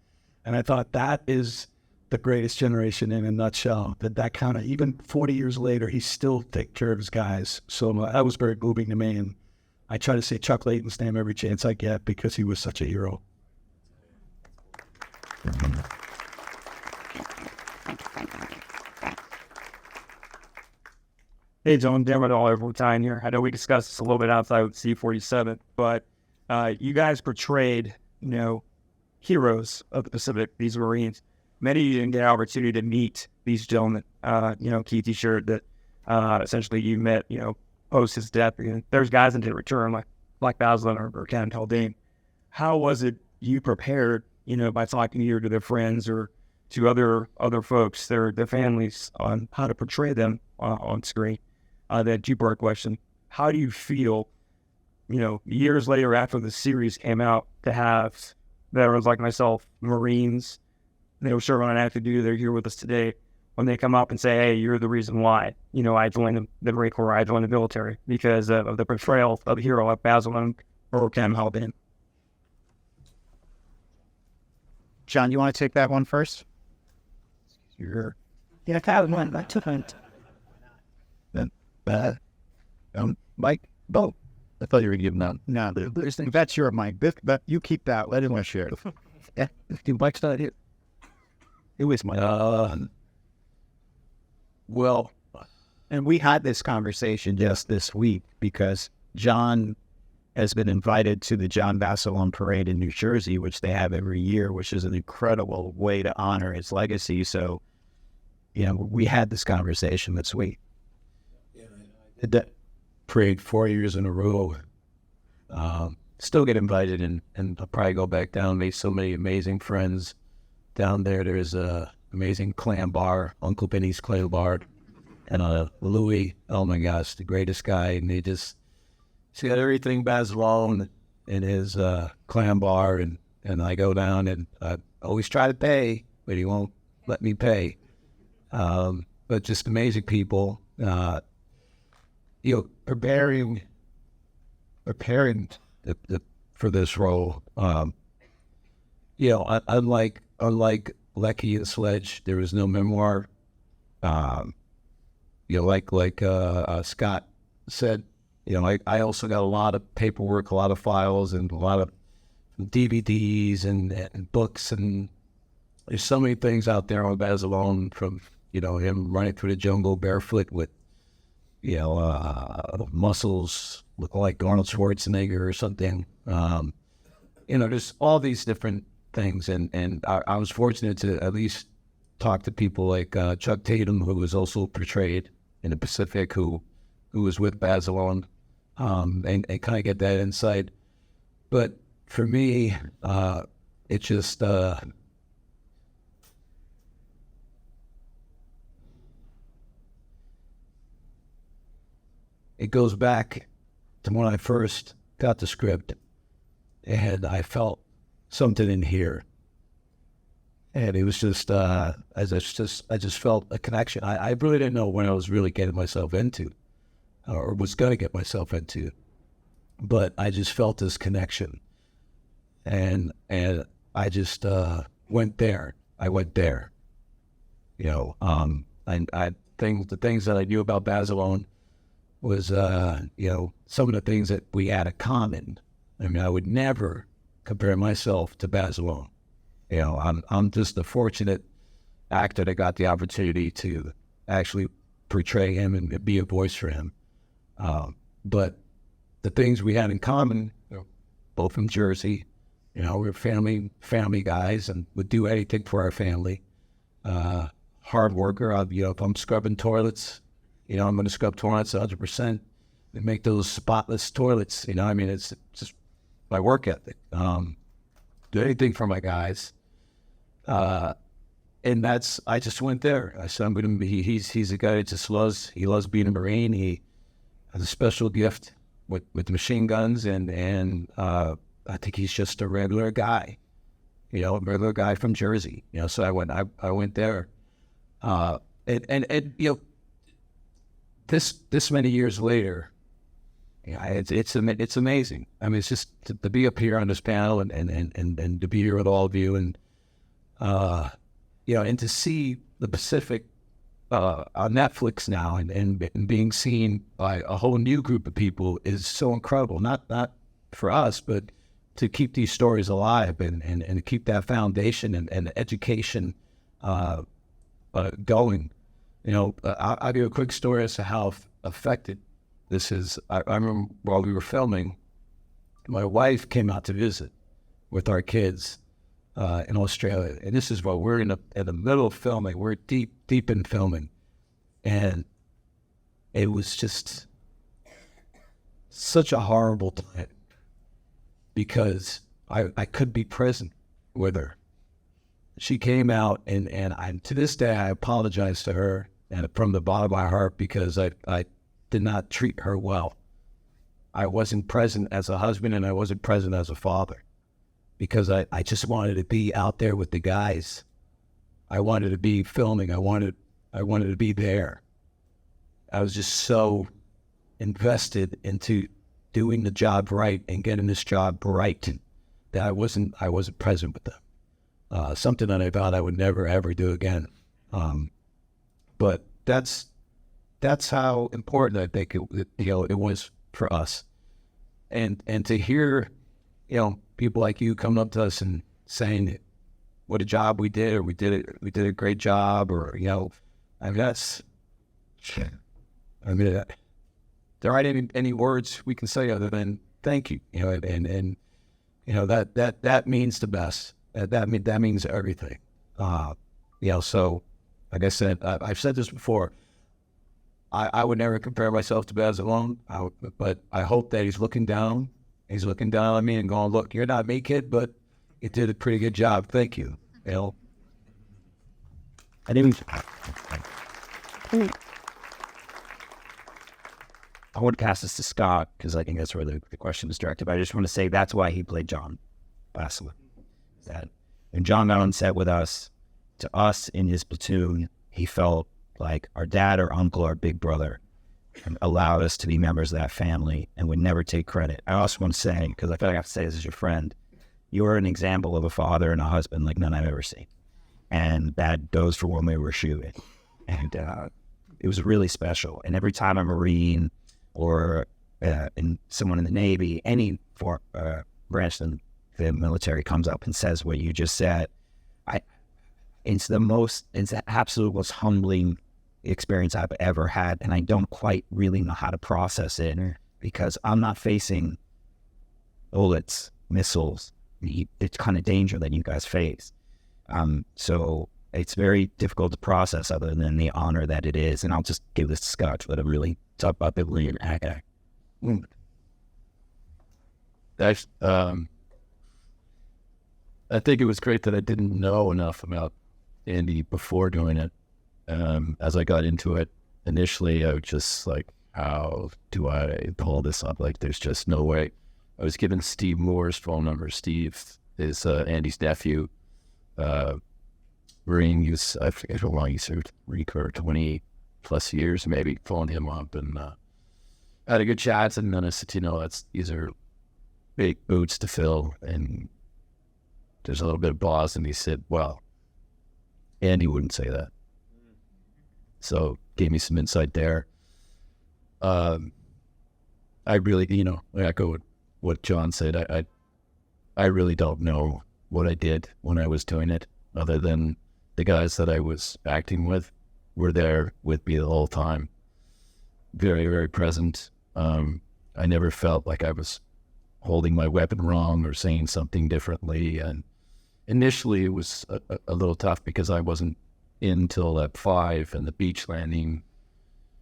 And I thought that is the greatest generation in a nutshell, that kind of, even 40 years later, he still takes care of his guys. So that was very moving to me, and I try to say Chuck Layton's name every chance I get because he was such a hero. Hey, John, damn it all over time here. I know we discussed this a little bit outside with C-47, but you guys portrayed, heroes of the Pacific, these Marines. Many of you didn't get an opportunity to meet these gentlemen. Keith, you shared that essentially you met, post his death. There's guys that didn't return, like Black Basilone or Captain Haldane. How was it you prepared, by talking to their friends or to other folks, their families, on how to portray them on screen. That two-part question: how do you feel, years later after the series came out, to have veterans like myself, Marines, serve on active duty, they're here with us today, when they come up and say, hey, you're the reason why, I joined the Marine Corps, I joined the military, because of the portrayal of a hero like Basilone or Cam Haldane. John, you want to take that one first? Sure. Yeah, that one, I took it. Then, Mike, Bo. I thought you were giving out. No, that's your mic. But you keep that. Let him share it. Yeah, Mike's not here. It was my. Well, And we had this conversation just this week because John has been invited to the John Basilone Parade in New Jersey, which they have every year, which is an incredible way to honor his legacy. So, we had this conversation this week. did that parade 4 years in a row. Still get invited, and I'll probably go back down. Made so many amazing friends down there. There's a amazing clam bar, Uncle Benny's Clam Bar, and Louis. Oh my gosh, the greatest guy. And he's got everything Basilone in his clam bar, and I go down and I always try to pay, but he won't let me pay. But just amazing people. Preparing for this role. Unlike Lecky and Sledge, there was no memoir. Like Scott said, I also got a lot of paperwork, a lot of files, and a lot of DVDs and books, and there's so many things out there on Basilone, from him running through the jungle barefoot with muscles looking like Arnold Schwarzenegger or something. There's all these different things, and I was fortunate to at least talk to people like Chuck Tatum, who was also portrayed in the Pacific, who was with Basilone, and kind of get that insight. But for me, it just it goes back to when I first got the script, and I felt something in here, and it was just I just felt a connection. I really didn't know what I was really getting myself into, or was going to get myself into, but I just felt this connection, and I just went there. I went there. The things that I knew about Basilone was, some of the things that we had in common. I mean, I would never compare myself to Basilone. I'm just a fortunate actor that got the opportunity to actually portray him and be a voice for him. But the things we had in common, both from Jersey, we're family guys, and would do anything for our family. Hard worker. If I'm scrubbing toilets, I'm going to scrub toilets 100% and make those spotless toilets. It's just my work ethic. Do anything for my guys. And I just went there. I said, he's a guy that just loves being a Marine. He has a special gift with machine guns, and I think he's just a regular guy, a regular guy from Jersey. So I went there. This many years later, it's amazing. I mean, it's just to be up here on this panel and to be here with all of you, and and to see the Pacific on Netflix now and being seen by a whole new group of people is so incredible. Not for us, but to keep these stories alive and to keep that foundation and education going. I'll give a quick story as to how affected this is. I remember while we were filming, my wife came out to visit with our kids in Australia, and this is while we're in the middle of filming. We're deep in filming, and it was just such a horrible time because I could be present with her, she came out, and to this day, I apologize to her and from the bottom of my heart because I did not treat her well. I wasn't present as a husband and I wasn't present as a father because I just wanted to be out there with the guys. I wanted to be filming. I wanted to be there. I was just so invested into doing the job right and getting this job right that I wasn't present with them. Something that I thought I would never ever do again. But that's how important I think it was for us. And to hear, people like you coming up to us and saying what a job we did, or we did a great job, or I mean there aren't any words we can say other than thank you, and that means the best. That means everything. So like I said, I've said this before. I would never compare myself to Basilone, but I hope that he's looking down. He's looking down on me and going, "Look, you're not me, kid, but you did a pretty good job. Thank you." I didn't. I want to pass this to Scott because I think that's where the question is directed. But I just want to say that's why he played John Basilone. That when John got on set with us, to us in his platoon, he felt like our dad or uncle or big brother, and allowed us to be members of that family and would never take credit. I also want to say, because I feel like I have to say this as your friend, you are an example of a father and a husband like none I've ever seen. And that goes for when we were shooting. And it was really special. And every time a Marine or someone in the Navy, any branch of the military comes up and says what you just said, it's the absolute most humbling experience I've ever had. And I don't quite really know how to process it because I'm not facing bullets, missiles, the kind of danger that you guys face. So it's very difficult to process other than the honor that it is. And I'll just give this to Scott to let him really talk about the lead actor. I think it was great that I didn't know enough about Andy before doing it. As I got into it, initially I was just like, how do I pull this up? Like, there's just no way. I was given Steve Moore's phone number. Steve is Andy's nephew. Marine, I forget how long he served, Marine Corps, 20 plus years maybe. Phoned him up and had a good chat. And then I said, these are big boots to fill and there's a little bit of boss. And he said, well, Andy wouldn't say that. So gave me some insight there. I really, I echo what Jon said. I really don't know what I did when I was doing it, other than the guys that I was acting with were there with me the whole time. Very, very present. I never felt like I was holding my weapon wrong or saying something differently. And initially it was a little tough because I wasn't in till at 5 and the beach landing.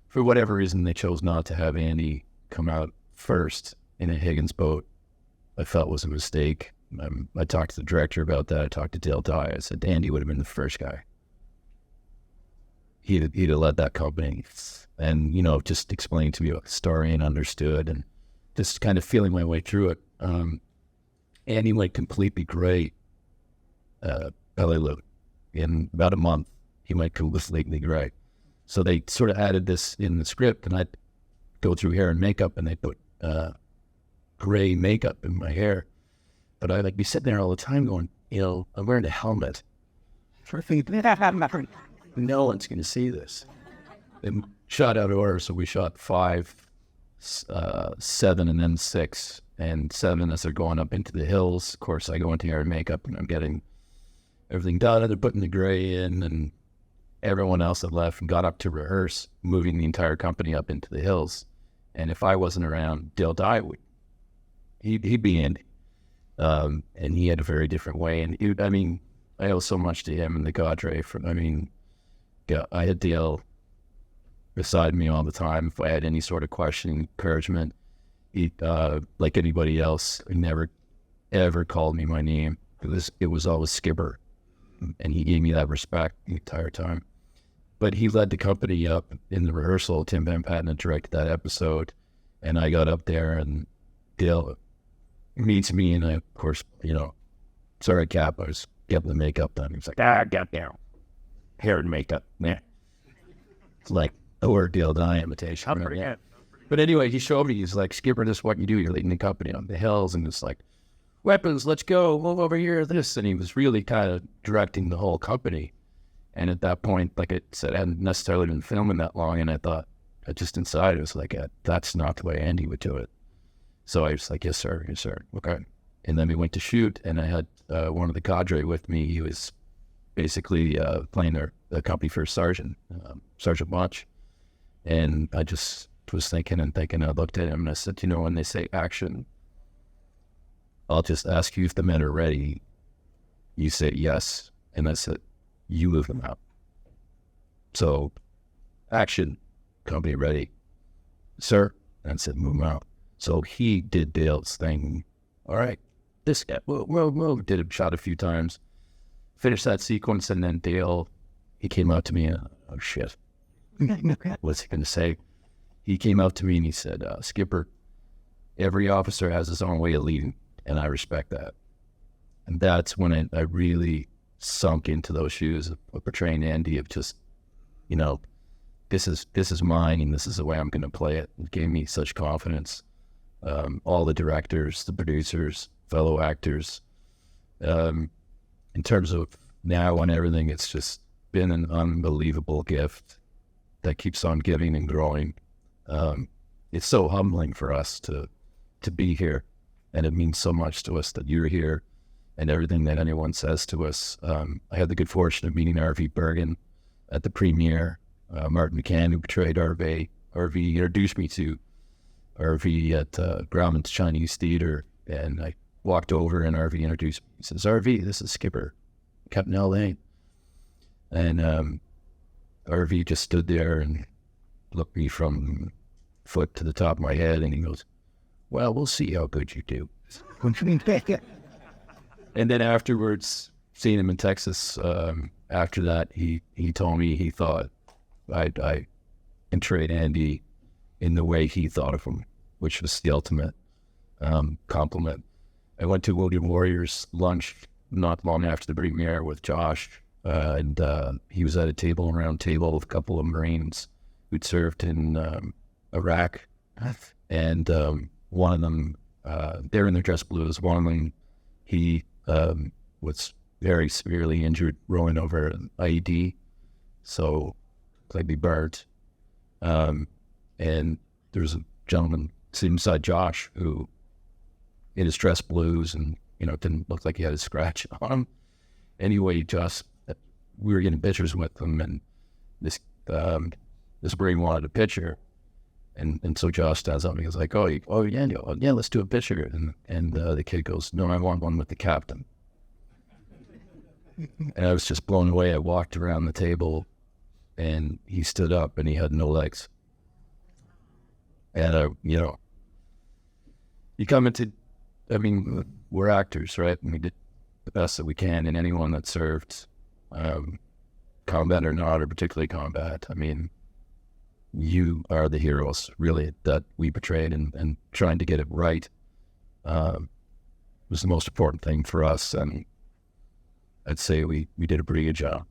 For whatever reason, they chose not to have Andy come out first in a Higgins boat. I felt was a mistake. I talked to the director about that. I talked to Dale Dye. I said, Andy would have been the first guy. He'd have led that company. And, just explaining to me about the story and understood and just kind of feeling my way through it. Andy went completely gray. In about a month, he went completely gray. So they sort of added this in the script, and I'd go through hair and makeup, and they put gray makeup in my hair. But I'd be sitting there all the time going, I'm wearing a helmet. No one's going to see this. They shot out of order, so we shot 5, 7, and then 6. And 7 as they're going up into the hills. Of course, I go into hair and makeup, and I'm getting everything done, and they're putting the gray in, and everyone else had left and got up to rehearse, moving the entire company up into the hills. And if I wasn't around, Dale Dye he'd be Andy. And he had a very different way. And I owe so much to him and the cadre. I had Dale beside me all the time. If I had any sort of question, encouragement, he, like anybody else, he never, ever called me my name. It was always Skipper. and he gave me that respect the entire time. But he led the company up in the rehearsal. Tim Van Patten had directed that episode, and I got up there, and Dale meets me, and I, of course, sorry, Cap, I was getting the makeup done. He was like, got down. Hair and makeup. Yeah. It's like a word Dale Dye imitation. Right? Yeah. But anyway, he showed me, he's like, Skipper, this is what you do. You're leading the company on the hills, and it's like, weapons, let's go, move over here, this. And he was really kind of directing the whole company. And at that point, like I said, I hadn't necessarily been filming that long, and I thought, just inside, it was like, that's not the way Andy would do it. So I was like, yes, sir, okay. And then we went to shoot, and I had one of the cadre with me. He was basically playing the company first sergeant, Sergeant Watch. And I just was thinking, I looked at him, and I said, when they say action, I'll just ask you if the men are ready. You say yes, and I said, you move them out. So, action, company ready. Sir, and I said, move them out. So he did Dale's thing. All right, this guy, well, did a shot a few times, finished that sequence, and then Dale, he came out to me, oh shit. What's he going to say? He came out to me and he said, Skipper, every officer has his own way of leading, and I respect that. And that's when I really sunk into those shoes of portraying Andy, of just, this is mine, and this is the way I'm going to play it. It gave me such confidence. All the directors, the producers, fellow actors. In terms of now and everything, it's just been an unbelievable gift that keeps on giving and growing. It's so humbling for us to be here, and it means so much to us that you're here, and everything that anyone says to us. I had the good fortune of meeting R.V. Bergen at the premiere. Martin McCann, who portrayed R.V., introduced me to R.V. at Grauman's Chinese Theater, and I walked over, and R.V. introduced me. He says, R.V., this is Skipper, Captain Haldane. And R.V. just stood there and looked me from foot to the top of my head, and he goes, well, we'll see how good you do. And then afterwards, seeing him in Texas, after that, he told me he thought I portrayed Andy in the way he thought of him, which was the ultimate compliment. I went to Wounded Warriors lunch not long after the premiere with Josh, and he was at a round table with a couple of Marines who'd served in Iraq, and one of them, they're in their dress blues. One of them, he was very severely injured rowing over an IED, so completely burnt. And there was a gentleman sitting beside Josh who, in his dress blues, and didn't look like he had a scratch on him. Anyway, we were getting pictures with him, and this Marine wanted a picture, and so Josh stands up and he was like, oh yeah, let's do a picture, and the kid goes, no, I want one with the captain. And I was just blown away. I walked around the table, and he stood up, and he had no legs. And you come into, we're actors, right? And we did the best that we can, and anyone that served, combat or not, or particularly combat, you are the heroes, really, that we portrayed, and trying to get it right was the most important thing for us, and I'd say we did a pretty good job.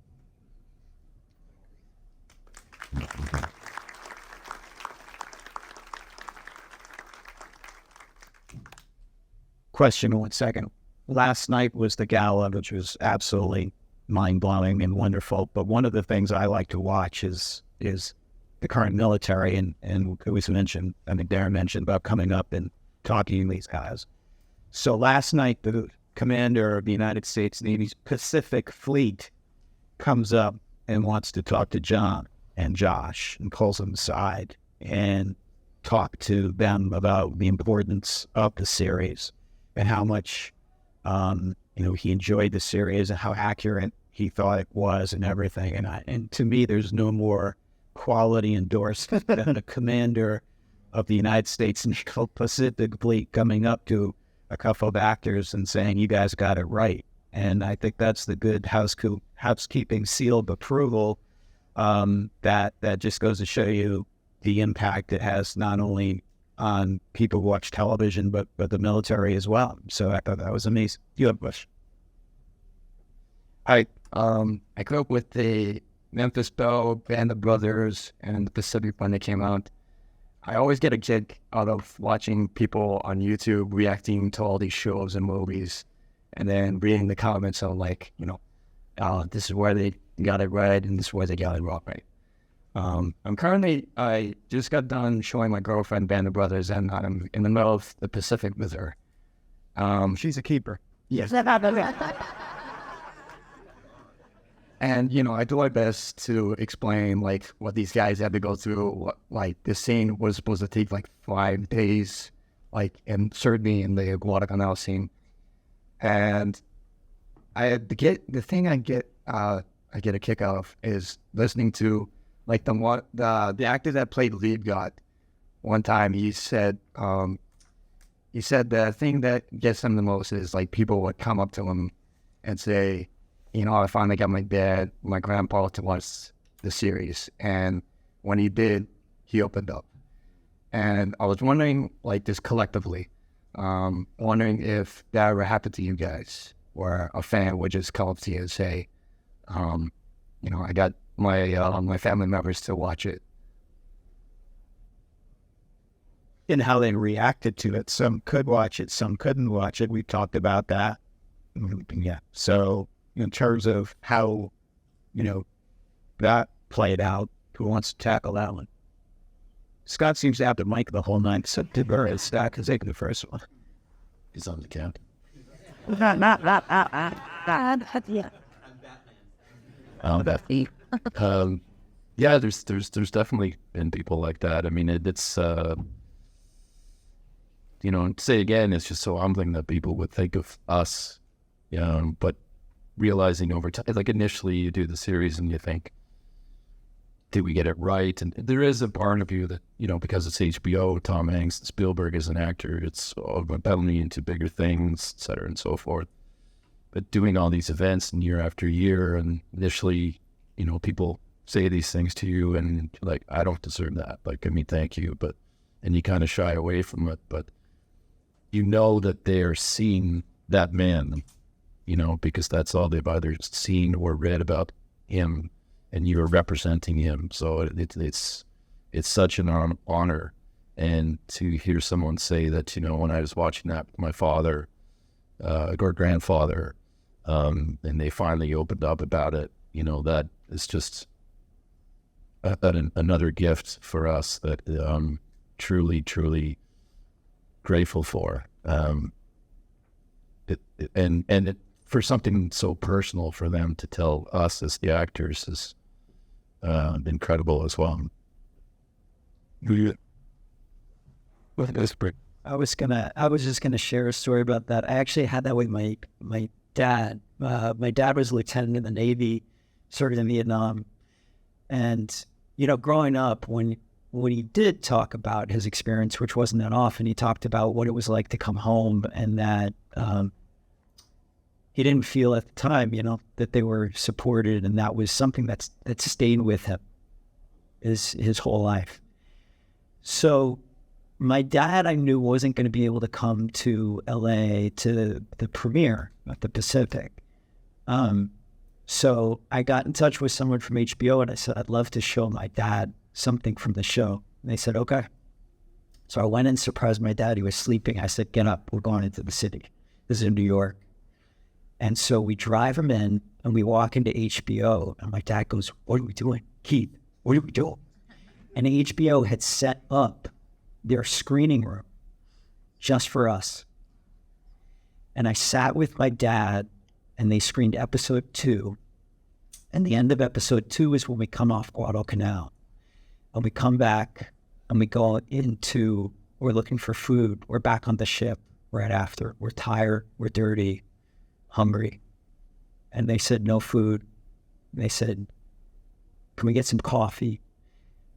Question 1 second. Last night was the gala, which was absolutely mind-blowing and wonderful, but one of the things I like to watch is the current military, and it was mentioned, Darren mentioned about coming up and talking to these guys. So last night, the commander of the United States Navy's Pacific Fleet comes up and wants to talk to John and Josh, and pulls them aside and talk to them about the importance of the series and how much he enjoyed the series and how accurate he thought it was and everything. And to me, there's no more quality endorsement than a commander of the United States Naval Pacific Fleet coming up to a couple of actors and saying, you guys got it right. And I think that's the good housekeeping seal of approval, that just goes to show you the impact it has not only on people who watch television, but the military as well. So I thought that was amazing. You have a question? I grew up with the Memphis Belle, Band of Brothers, and the Pacific when they came out. I always get a kick out of watching people on YouTube reacting to all these shows and movies, and then reading the comments on like, this is where they got it right, and this is where they got it wrong, right? I just got done showing my girlfriend Band of Brothers, and I'm in the middle of the Pacific with her. She's a keeper. Yes. And, I do my best to explain, like, what these guys had to go through. Like, this scene was supposed to take, like, 5 days, like, and certainly in the Guadalcanal scene. And the thing I get a kick out of is listening to, like, the actor that played Lead God. One time he said the thing that gets him the most is, like, people would come up to him and say, I finally got my grandpa to watch the series. And when he did, he opened up. And I was wondering, like, this collectively, wondering if that ever happened to you guys, where a fan would just come up to you and say, I got my family members to watch it. And how they reacted to it. Some could watch it, some couldn't watch it. We talked about that. Yeah. So in terms of how, that played out, who wants to tackle that one? Scott seems to have the mic the whole night, so Scott can take the first one. He's on the count. Yeah, there's definitely been people like that. I mean, it's to say again, it's just so humbling that people would think of us, but realizing over time, like initially you do the series and you think, did we get it right? And there is a part of you that, because it's HBO, Tom Hanks, Spielberg is an actor, it's propelling me into bigger things, et cetera, and so forth. But doing all these events and year after year, and initially, people say these things to you and like, I don't deserve that. Like, thank you. And you kind of shy away from it, but that they are seeing that man, because that's all they've either seen or read about him, and you're representing him. So it's such an honor. And to hear someone say that, when I was watching that with my father or grandfather, and they finally opened up about it, that is just another gift for us that I'm truly, truly grateful for. For something so personal for them to tell us as the actors is incredible as well. I was just gonna share a story about that. I actually had that with my dad. My dad was a lieutenant in the Navy, served in Vietnam, and growing up, when he did talk about his experience, which wasn't that often, he talked about what it was like to come home, and that he didn't feel at the time, that they were supported, and that was something that stayed with him his whole life. So my dad, I knew, wasn't going to be able to come to LA to the premiere at the Pacific. So I got in touch with someone from HBO, and I said, I'd love to show my dad something from the show. And they said, okay. So I went and surprised my dad. He was sleeping. I said, get up. We're going into the city. This is in New York. And so we drive him in, and we walk into HBO, and my dad goes, what are we doing? Keith, what are we doing? And HBO had set up their screening room just for us. And I sat with my dad, and they screened episode 2. And the end of episode 2 is when we come off Guadalcanal. And we come back, and we go into, we're looking for food. We're back on the ship right after. We're tired, we're dirty, hungry. And they said, no food. They said, can we get some coffee?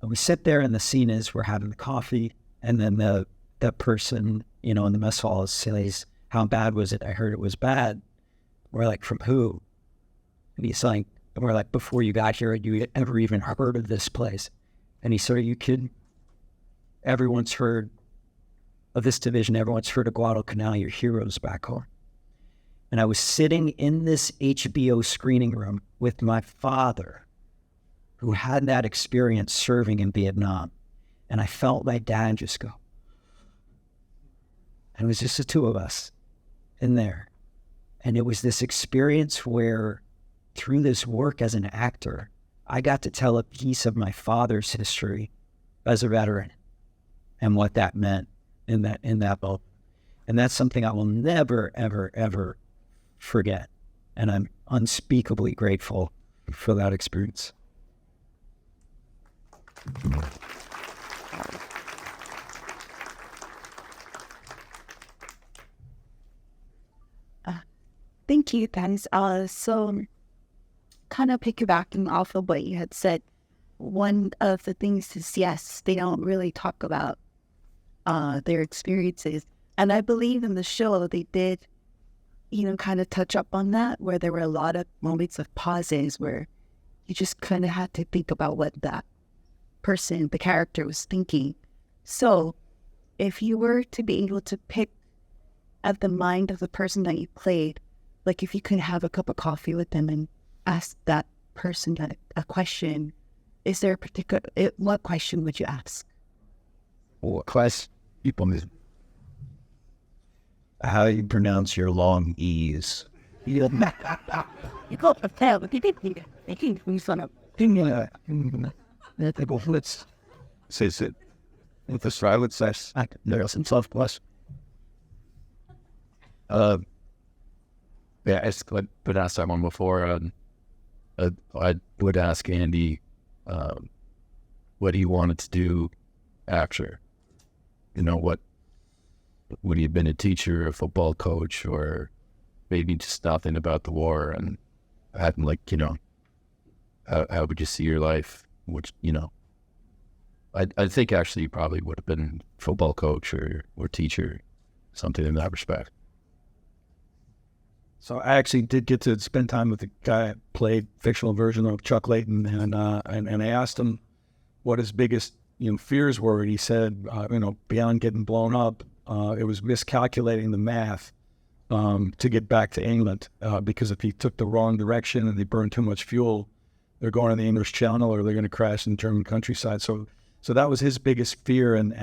And we sit there, and the scene is we're having the coffee, and then that person, in the mess hall says, how bad was it? I heard it was bad. We're like, from who? And he's like, and we're like, before you got here, you ever even heard of this place? And he said, are you kidding? Everyone's heard of this division. Everyone's heard of Guadalcanal, your heroes back home. And I was sitting in this HBO screening room with my father, who had that experience serving in Vietnam. And I felt my dad just go. And it was just the two of us in there. And it was this experience where, through this work as an actor, I got to tell a piece of my father's history as a veteran and what that meant in that moment. And that's something I will never, ever, ever forget. And I'm unspeakably grateful for that experience. Thank you, guys. So kind of piggybacking off of what you had said, one of the things is, yes, they don't really talk about their experiences. And I believe in the show they did, kind of touch up on that, where there were a lot of moments of pauses where you just kind of had to think about what that person, the character, was thinking. So if you were to be able to pick at the mind of the person that you played, like if you could have a cup of coffee with them and ask that person a question, is there a particular, what question would you ask? What question? How you pronounce your long E's? Let's say it with the silent says there's some soft plus. Yeah, I've been asked that one before. I would ask Andy what he wanted to do after. What would he have been, a teacher, a football coach, or maybe just nothing about the war? And I had him how would you see your life? Which, I think actually he probably would have been football coach or teacher, something in that respect. So I actually did get to spend time with the guy who played fictional version of Chuck Layton, and I asked him what his biggest fears were, and he said beyond getting blown up, it was miscalculating the math to get back to England, because if he took the wrong direction and they burned too much fuel, they're going to the English Channel or they're going to crash in the German countryside. So that was his biggest fear, and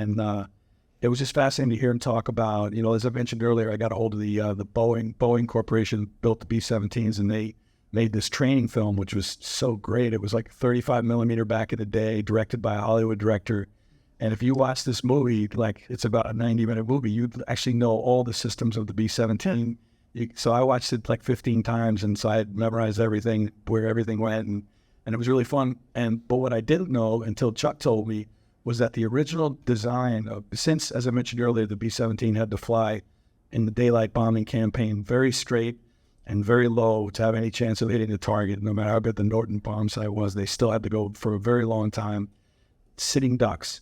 it was just fascinating to hear him talk about, as I mentioned earlier, I got a hold of the Boeing Corporation built the B-17s, and they made this training film, which was so great. It was like 35 millimeter back in the day, directed by a Hollywood director. And if you watch this movie, like it's about a 90-minute movie, you actually know all the systems of the B-17. So I watched it like 15 times, and so I had memorized everything, where everything went, and it was really fun. But what I didn't know until Chuck told me was that the original design since, as I mentioned earlier, the B-17 had to fly in the daylight bombing campaign very straight and very low to have any chance of hitting the target. No matter how big the Norton bomb site was, they still had to go for a very long time, sitting ducks.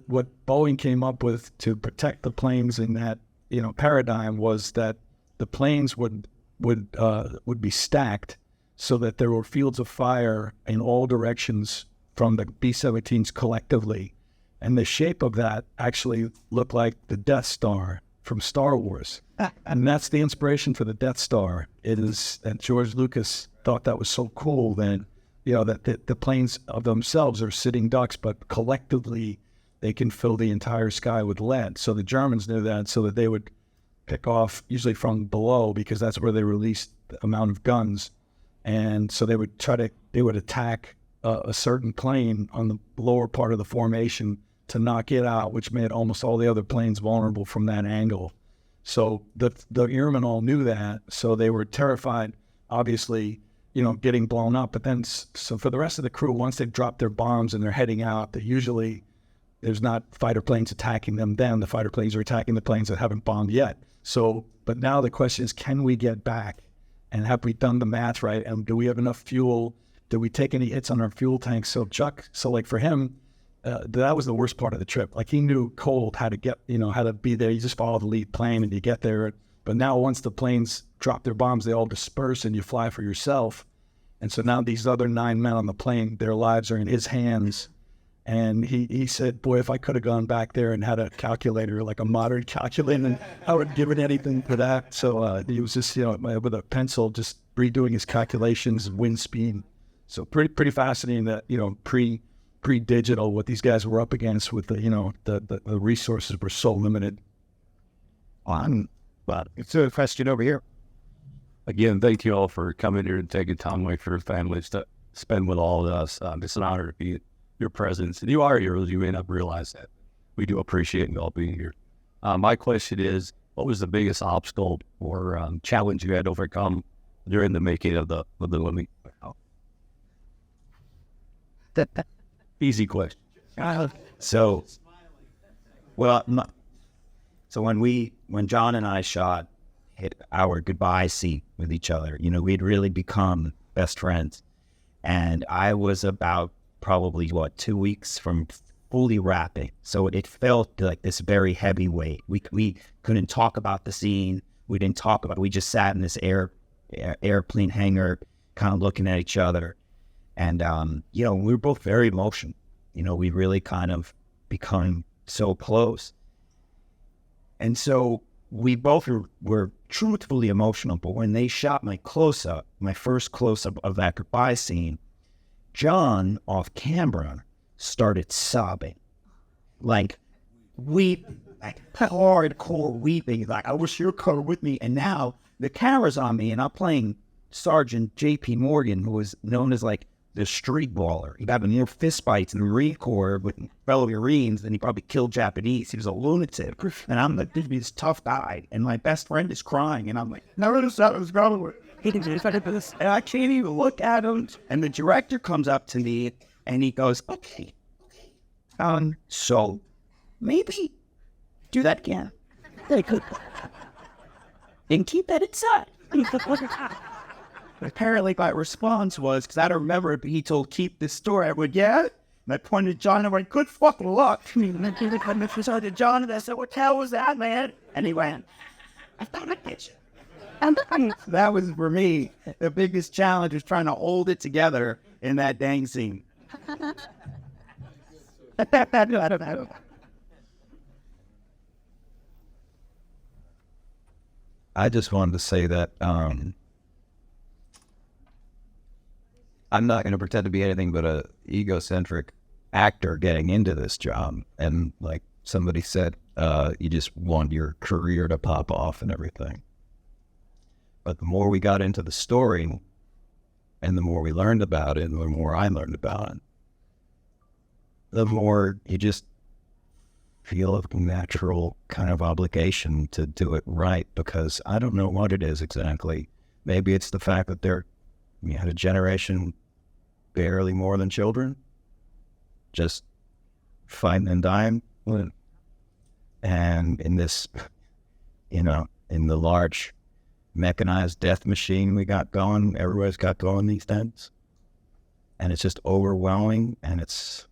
What Boeing came up with to protect the planes in that paradigm was that the planes would be stacked so that there were fields of fire in all directions from the B-17s collectively. And the shape of that actually looked like the Death Star from Star Wars. And that's the inspiration for the Death Star. It is, and George Lucas thought that was so cool then, that the planes of themselves are sitting ducks, but collectively they can fill the entire sky with lead. So the Germans knew that, so that they would pick off usually from below, because that's where they released the amount of guns. And so they would attack a certain plane on the lower part of the formation to knock it out, which made almost all the other planes vulnerable from that angle. So the airmen all knew that, so they were terrified, obviously, getting blown up. But then, so for the rest of the crew, once they've dropped their bombs and they're heading out, there's not fighter planes attacking them then. The fighter planes are attacking the planes that haven't bombed yet. So, but now the question is, can we get back? And have we done the math right? And do we have enough fuel? Did we take any hits on our fuel tanks? So like for him, that was the worst part of the trip. Like he knew cold how to get, how to be there. You just follow the lead plane and you get there at But now once the planes drop their bombs, they all disperse and you fly for yourself. And so now these other 9 men on the plane, their lives are in his hands. And he said, boy, if I could have gone back there and had a calculator, like a modern calculator, I would have given anything for that. So he was just, with a pencil, just redoing his calculations, wind speed. So pretty fascinating that, pre-digital, what these guys were up against with the resources were so limited. But it's a question over here. Again, thank you all for coming here and taking time away for your families to spend with all of us. It's an honor to be your presence. And you are heroes. You may not realize that. We do appreciate you all being here. My question is, what was the biggest obstacle or challenge you had to overcome during the making of the movie? Easy question. So when John and I hit our goodbye scene with each other, we'd really become best friends. And I was about probably 2 weeks from fully wrapping. So it felt like this very heavy weight. We couldn't talk about the scene. We didn't talk about it. We just sat in this airplane hangar kind of looking at each other. And, we were both very emotional. We really kind of become so close. And so we both were truthfully emotional. But when they shot my first close-up of that goodbye scene, John, off camera, started sobbing. Like, weeping, like hardcore weeping. Like, I wish you were coming with me. And now the camera's on me, and I'm playing Sergeant J.P. Morgan, who was known as, like, the street baller. He got more fist fights in the Marine Corps with fellow Marines than he probably killed Japanese. He was a lunatic. And I'm like, this tough guy. And my best friend is crying. And I'm like, no, that's not what's wrong with it. And I can't even look at him. And the director comes up to me and he goes, okay. So maybe do that again. And keep that inside. Apparently my response was, because I don't remember it, but he told, keep this story. I went, yeah? And I pointed to John and I went, good fucking luck. And I to John and I said, what the hell was that, man? And he went, I found a picture. And that was, for me, the biggest challenge was trying to hold it together in that dang scene. I just wanted to say that I'm not going to pretend to be anything but a egocentric actor getting into this job. And like somebody said, you just want your career to pop off and everything. But the more we got into the story and the more we learned about it and the more I learned about it, the more you just feel a natural kind of obligation to do it right, because I don't know what it is exactly. Maybe it's the fact that we had a generation barely more than children, just fighting and dying. And in this, in the large mechanized death machine we got going, everybody's got going these days. And it's just overwhelming, and it's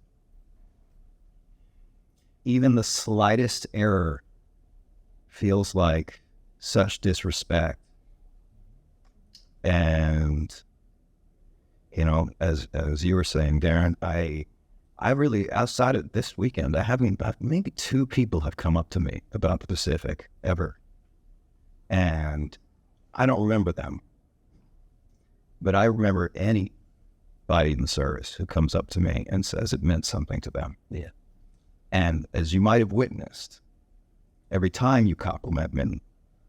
even the slightest error feels like such disrespect. And, as you were saying, Darren, I really, outside of this weekend, maybe 2 people have come up to me about the Pacific ever. And I don't remember them. But I remember anybody in the service who comes up to me and says it meant something to them. Yeah. And as you might have witnessed, every time you compliment me,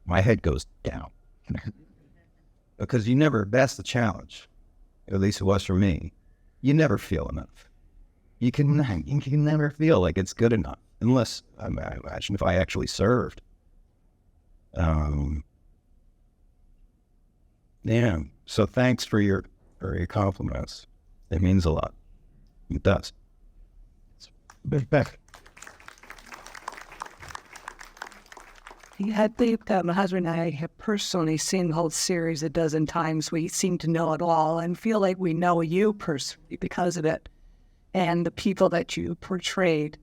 my head goes down. Because that's the challenge. At least it was for me. You never feel enough. You can never feel like it's good enough, unless, I imagine, if I actually served. Yeah. So thanks for your compliments. It means a lot. It does. Back. I think my husband and I have personally seen the whole series a dozen times. We seem to know it all and feel like we know you personally because of it and the people that you portrayed.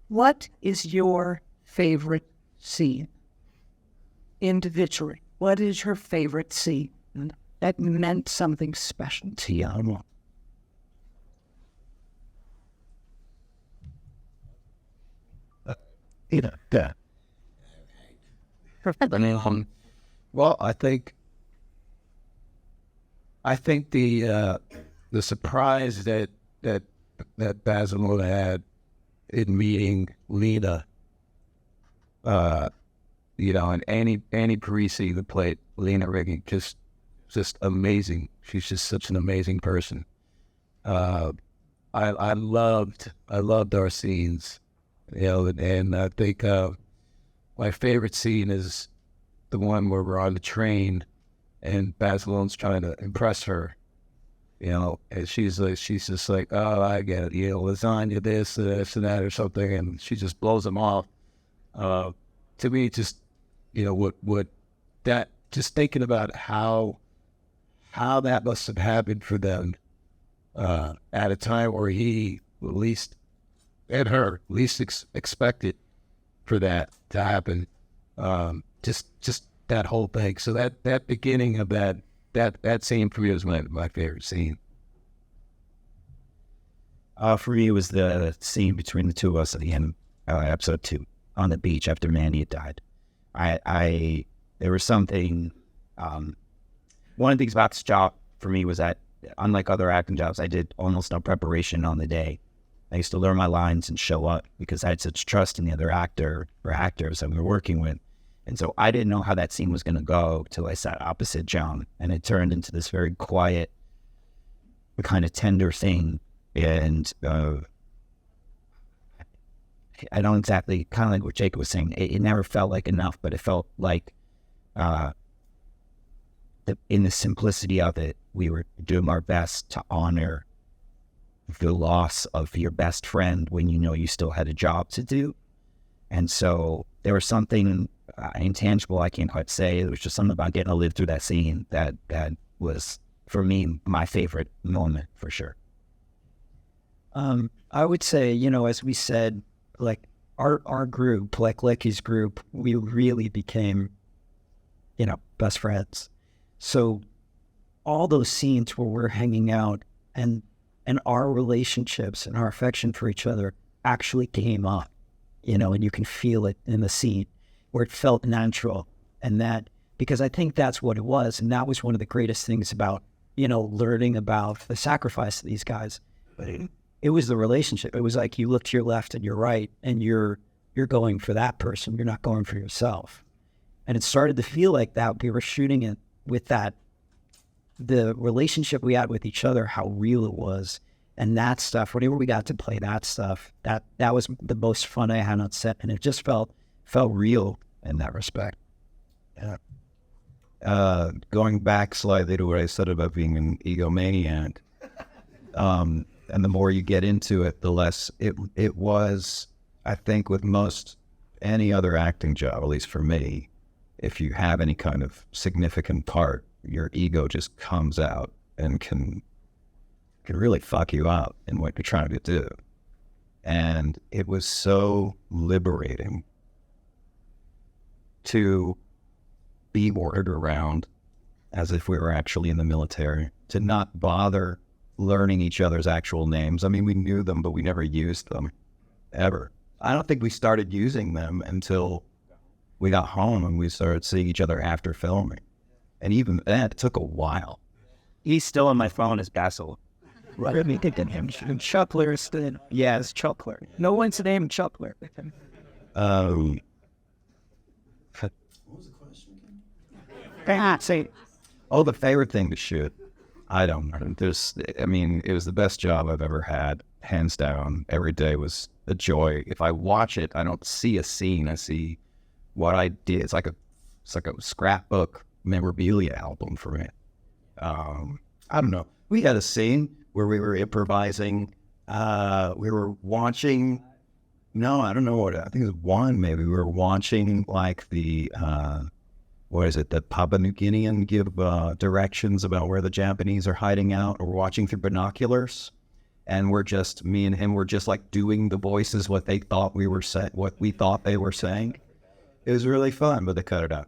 What is your favorite scene? individually, what is your favorite scene that meant something special to you? Yeah. Well, I think the surprise that Basilone had in meeting Lena, and Annie Parisi, who played Lena Rigging, just amazing. She's just such an amazing person. I loved our scenes, and I think my favorite scene is the one where we're on the train and Basilone's trying to impress her, and she's just like, oh, I get it, lasagna, this and that or something, and she just blows them off. To me, just, what that, just thinking about how that must have happened for them at a time where he expected for that to happen. Just that whole thing. So that beginning of that scene for me was my favorite scene. For me, it was the scene between the two of us at the end, episode 2, on the beach after Mandy had died. There was something. One of the things about this job for me was that, unlike other acting jobs, I did almost no preparation on the day. I used to learn my lines and show up because I had such trust in the other actor or actors that we were working with. And so I didn't know how that scene was going to go till I sat opposite John, and it turned into this very quiet, kind of tender thing. And I don't exactly, kind of like what Jacob was saying, it never felt like enough, but it felt like in the simplicity of it, we were doing our best to honor the loss of your best friend when you still had a job to do. And so there was something intangible, I can't quite say. It was just something about getting to live through that scene that was, for me, my favorite moment, for sure. I would say, as we said, like our group, like Lecky's group, we really became, best friends. So all those scenes where we're hanging out and our relationships and our affection for each other actually came up, and you can feel it in the scene where it felt natural. And that, because I think that's what it was. And that was one of the greatest things about, learning about the sacrifice of these guys. But it was the relationship. It was like you look to your left and your right, and you're going for that person. You're not going for yourself. And it started to feel like that. We were shooting it with that, the relationship we had with each other, how real it was. And that stuff, whenever we got to play that stuff, that was the most fun I had on set. And it just felt real in that respect. Yeah. Going back slightly to what I said about being an egomaniac, and the more you get into it, the less it was, I think, with most any other acting job, at least for me, if you have any kind of significant part, your ego just comes out and can really fuck you up in what you're trying to do. And it was so liberating to be ordered around as if we were actually in the military, to not bother learning each other's actual names. I mean, we knew them, but we never used them, ever. I don't think we started using them until we got home and we started seeing each other after filming. And even that took a while. He's still on my phone as Basil. Right. Really thinking him. Chuckler is still, yeah, it's Chuckler. No one's named Chuckler. What was the question again? Say, Oh, the favorite thing to shoot. I don't know. It was the best job I've ever had, hands down. Every day was a joy. If I watch it, I don't see a scene. I see what I did. It's like a scrapbook memorabilia album for me. I don't know. We had a scene where we were improvising. We were watching. No, I don't know what. I think it was one. Maybe we were watching like the. What is it? The Papua New Guinean give directions about where the Japanese are hiding out, or we're watching through binoculars, and me and him were just like doing the voices, what they thought we were what we thought they were saying. It was really fun, but they cut it out.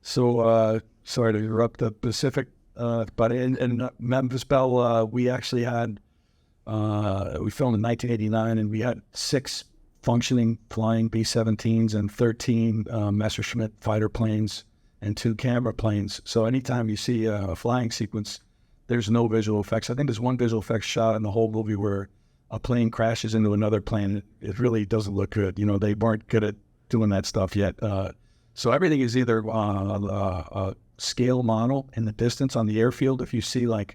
So, sorry to interrupt the Pacific, but in Memphis Belle, we actually had, we filmed in 1989, and we had 6 functioning flying B-17s and 13 Messerschmitt fighter planes and 2 camera planes. So anytime you see a flying sequence, there's no visual effects. I think there's one visual effects shot in the whole movie where a plane crashes into another plane. It really doesn't look good. You know, they weren't good at doing that stuff yet. So everything is either a scale model in the distance on the airfield. If you see 30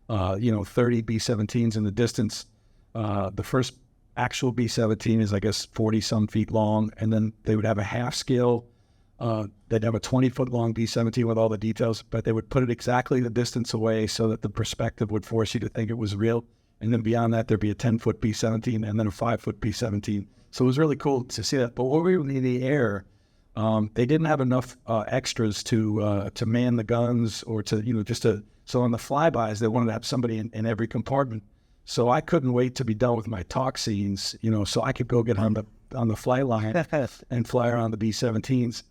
B-17s in the distance, the first actual B-17 is, I guess, 40-some feet long, and then they would have a half scale. They'd have a 20-foot long B-17 with all the details, but they would put it exactly the distance away so that the perspective would force you to think it was real. And then beyond that, there'd be a 10-foot B-17 and then a 5-foot B-17. So it was really cool to see that. But when we were in the air, they didn't have enough extras to man the guns or to, so on the flybys, they wanted to have somebody in every compartment. So I couldn't wait to be done with my talk scenes, so I could go get on the flight line and fly around the B-17s.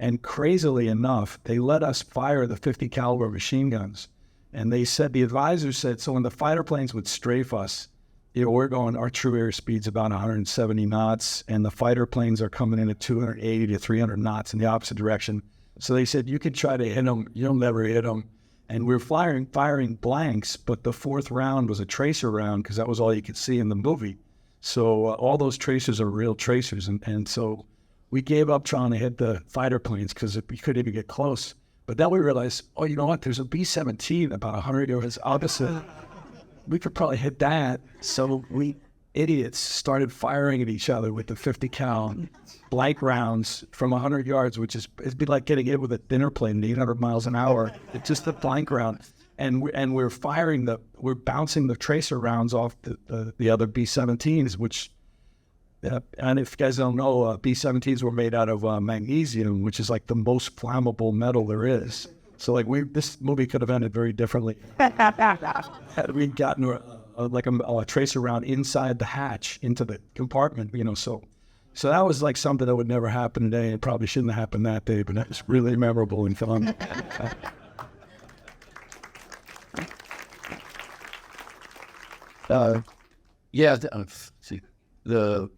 And crazily enough, they let us fire the 50 caliber machine guns. And they said, the advisor said, so when the fighter planes would strafe us, our true airspeed's about 170 knots, and the fighter planes are coming in at 280 to 300 knots in the opposite direction. So they said, you could try to hit them, you'll never hit them. And we're firing blanks, but the 4th round was a tracer round because that was all you could see in the movie. So all those tracers are real tracers. And so we gave up trying to hit the fighter planes because we couldn't even get close. But then we realized, oh, you know what? There's a B-17 about 100 yards opposite. We could probably hit that. So we idiots started firing at each other with the 50 cal blank rounds from 100 yards, which it'd be like getting hit with a dinner plane at 800 miles an hour. It's just the blank round. And we're bouncing the tracer rounds off the other B-17s, which, and if you guys don't know, B-17s were made out of magnesium, which is like the most flammable metal there is. So this movie could have ended very differently had we gotten a tracer round inside the hatch into the compartment, So that was like something that would never happen today, and probably shouldn't have happened that day, but that was really memorable and fun. See, the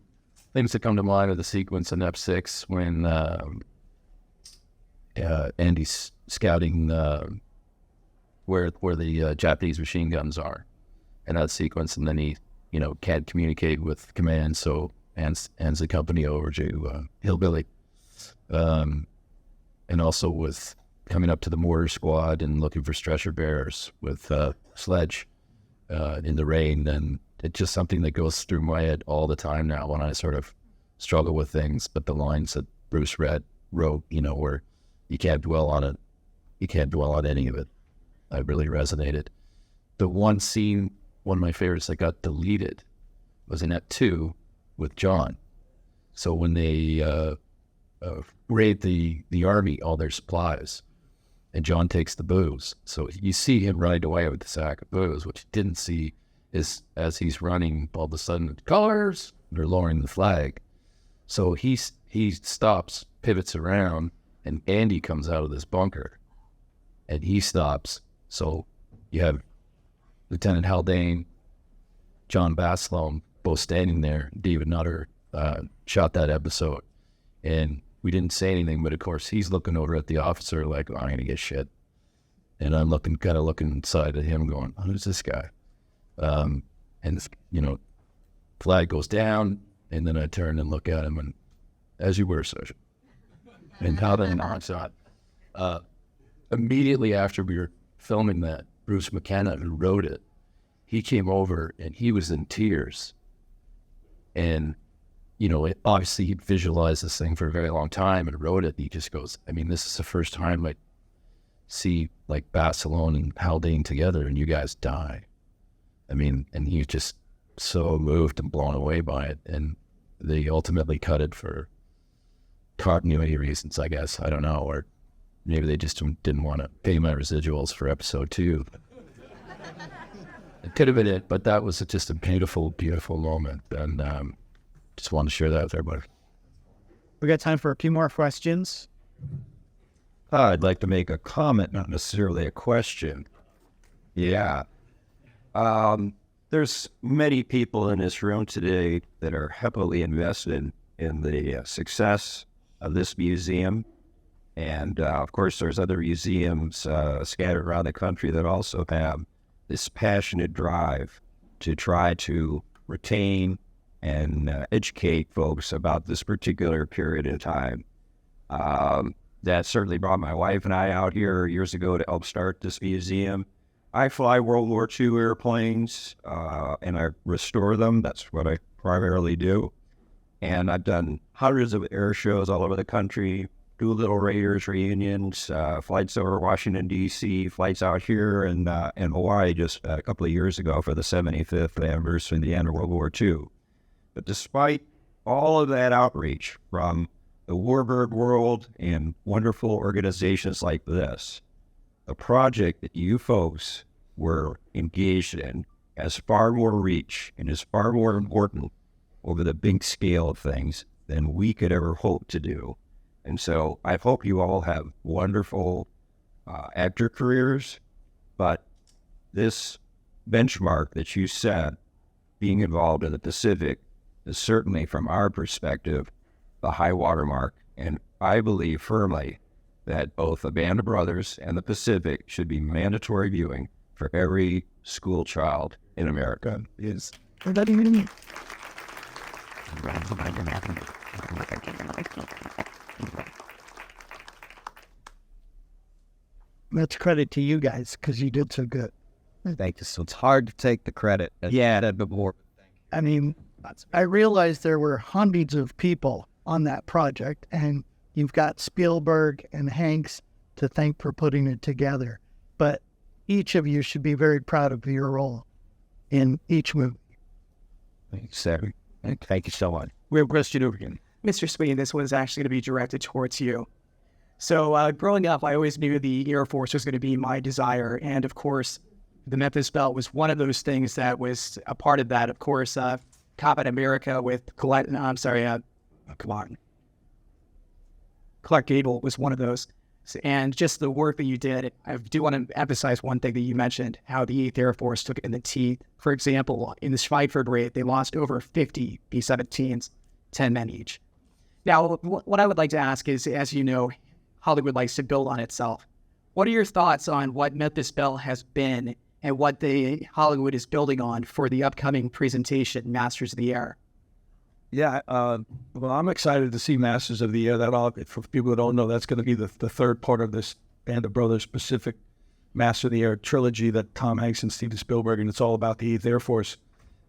things that come to mind are the sequence in F6 when Andy's scouting where the Japanese machine guns are, and that sequence, and then he can't communicate with command, so hands the company over to Hillbilly, and also with coming up to the mortar squad and looking for stretcher bearers with Sledge in the rain. And it's just something that goes through my head all the time now when I sort of struggle with things. But the lines that Bruce wrote, where you can't dwell on it, you can't dwell on any of it, I really resonated. The one scene, one of my favorites that got deleted, was in Act 2 with John. So when they raid the army, all their supplies, and John takes the booze. So you see him ride away with the sack of booze. What you didn't see is as he's running, all of a sudden, colors, they're lowering the flag. So he stops, pivots around, and Andy comes out of this bunker, and he stops. So you have Lieutenant Haldane, John Basilone, both standing there. David Nutter shot that episode, and we didn't say anything, but of course he's looking over at the officer like, oh, I'm gonna get shit. And I'm looking inside at him going, who's this guy? And flag goes down, and then I turn and look at him, and as you were, Sergeant. And how that knocks out. Immediately after we were filming that, Bruce McKenna, who wrote it, he came over and he was in tears. And obviously he'd visualized this thing for a very long time and wrote it. And he just goes, this is the first time I see like Basilone and Haldane together and you guys die. And he was just so moved and blown away by it. And they ultimately cut it for continuity reasons, I guess. I don't know. Or maybe they just didn't want to pay my residuals for episode 2. It could have been it, but that was just a beautiful, beautiful moment. And just wanted to share that with everybody. We got time for a few more questions. I'd like to make a comment, not necessarily a question. Yeah. There's many people in this room today that are heavily invested in the success of this museum. And, of course, there's other museums scattered around the country that also have this passionate drive to try to retain and educate folks about this particular period in time. That certainly brought my wife and I out here years ago to help start this museum. I fly World War II airplanes, and I restore them. That's what I primarily do. And I've done hundreds of air shows all over the country, do little Raiders reunions, flights over Washington, D.C., flights out here in Hawaii just a couple of years ago for the 75th anniversary of the end of World War II. But despite all of that outreach from the warbird world and wonderful organizations like this, the project that you folks were engaged in has far more reach and is far more important over the big scale of things than we could ever hope to do. And so I hope you all have wonderful actor careers, but this benchmark that you set, being involved in the Pacific, is certainly, from our perspective, the high watermark. And I believe firmly that both the Band of Brothers and the Pacific should be mandatory viewing for every school child in America. Yes. That's credit to you guys because you did so good. Thank you. So it's hard to take the credit. Yeah, but more. I mean, I realized there were hundreds of people on that project, and you've got Spielberg and Hanks to thank for putting it together. But each of you should be very proud of your role in each movie. Thanks, sir. Thank you so much. We have a question over again. Mr. Sweeney, this one's actually going to be directed towards you. So growing up, I always knew the Air Force was going to be my desire. And of course, the Memphis Belle was one of those things that was a part of that. Of course, Cop in America with Clark Gable was one of those. And just the work that you did, I do want to emphasize one thing that you mentioned, how the 8th Air Force took it in the teeth. For example, in the Schweigfurt raid, they lost over 50 B-17s, 10 men each. Now, what I would like to ask is, as you know, Hollywood likes to build on itself. What are your thoughts on what Memphis Belle has been and what Hollywood is building on for the upcoming presentation, Masters of the Air? Yeah, well, I'm excited to see Masters of the Air. For people who don't know, that's going to be the third part of this Band of Brothers Pacific Master of the Air trilogy that Tom Hanks and Steven Spielberg, and it's all about the 8th Air Force.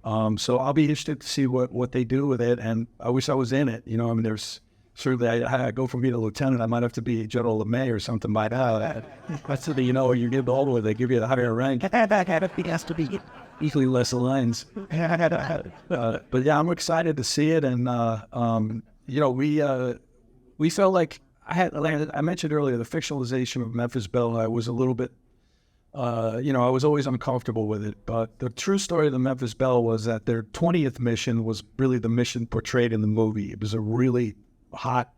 So I'll be interested to see what they do with it, and I wish I was in it. You know, I mean, there's certainly, I go from being a lieutenant, I might have to be General LeMay or something by now. That's the, you know, you get older, they give you the higher rank. It has to be equally less lines. But yeah, I'm excited to see it, and you know, we felt like I mentioned earlier the fictionalization of Memphis Belle. I was a little bit, you know, I was always uncomfortable with it. But the true story of the Memphis Belle was that their 20th mission was really the mission portrayed in the movie. It was a really hot,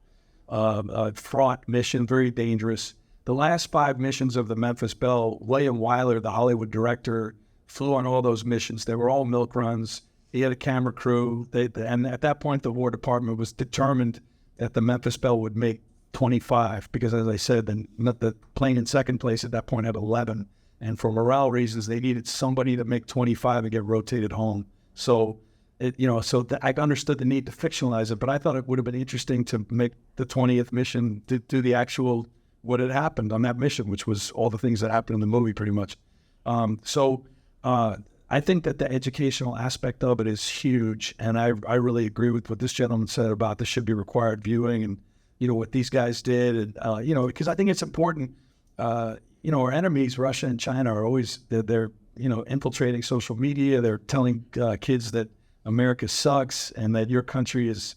fraught mission, very dangerous. The last 5 missions of the Memphis Belle, William Wyler, the Hollywood director, flew on all those missions. They were all milk runs. He had a camera crew. And at that point, the War Department was determined that the Memphis Belle would make 25 because, as I said, the plane in second place at that point had 11. And for morale reasons, they needed somebody to make 25 and get rotated home. So, I understood the need to fictionalize it, but I thought it would have been interesting to make the 20th mission to do the actual what had happened on that mission, which was all the things that happened in the movie pretty much. I think that the educational aspect of it is huge, and I really agree with what this gentleman said about this should be required viewing, and you know what these guys did, and you know, because I think it's important. You know, our enemies, Russia and China, are always they're you know, infiltrating social media. They're telling kids that America sucks and that your country is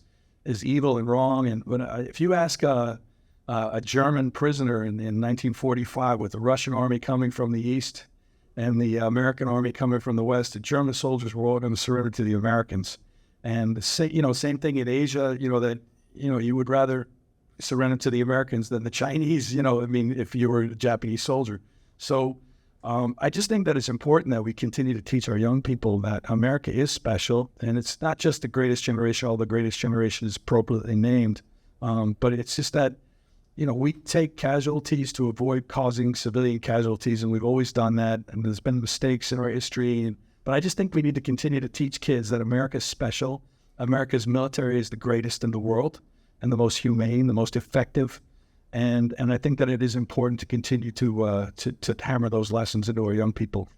evil and wrong. And if you ask a German prisoner in 1945 with the Russian army coming from the east and the American army coming from the west, the German soldiers were all going to surrender to the Americans. And same thing in Asia. You know that you would rather surrender to the Americans than the Chinese, if you were a Japanese soldier. So I just think that it's important that we continue to teach our young people that America is special, and it's not just the greatest generation, although the greatest generation is appropriately named, but it's just that, we take casualties to avoid causing civilian casualties, and we've always done that, and there's been mistakes in our history, but I just think we need to continue to teach kids that America is special. America's military is the greatest in the world and the most humane, the most effective. And I think that it is important to continue to hammer those lessons into our young people.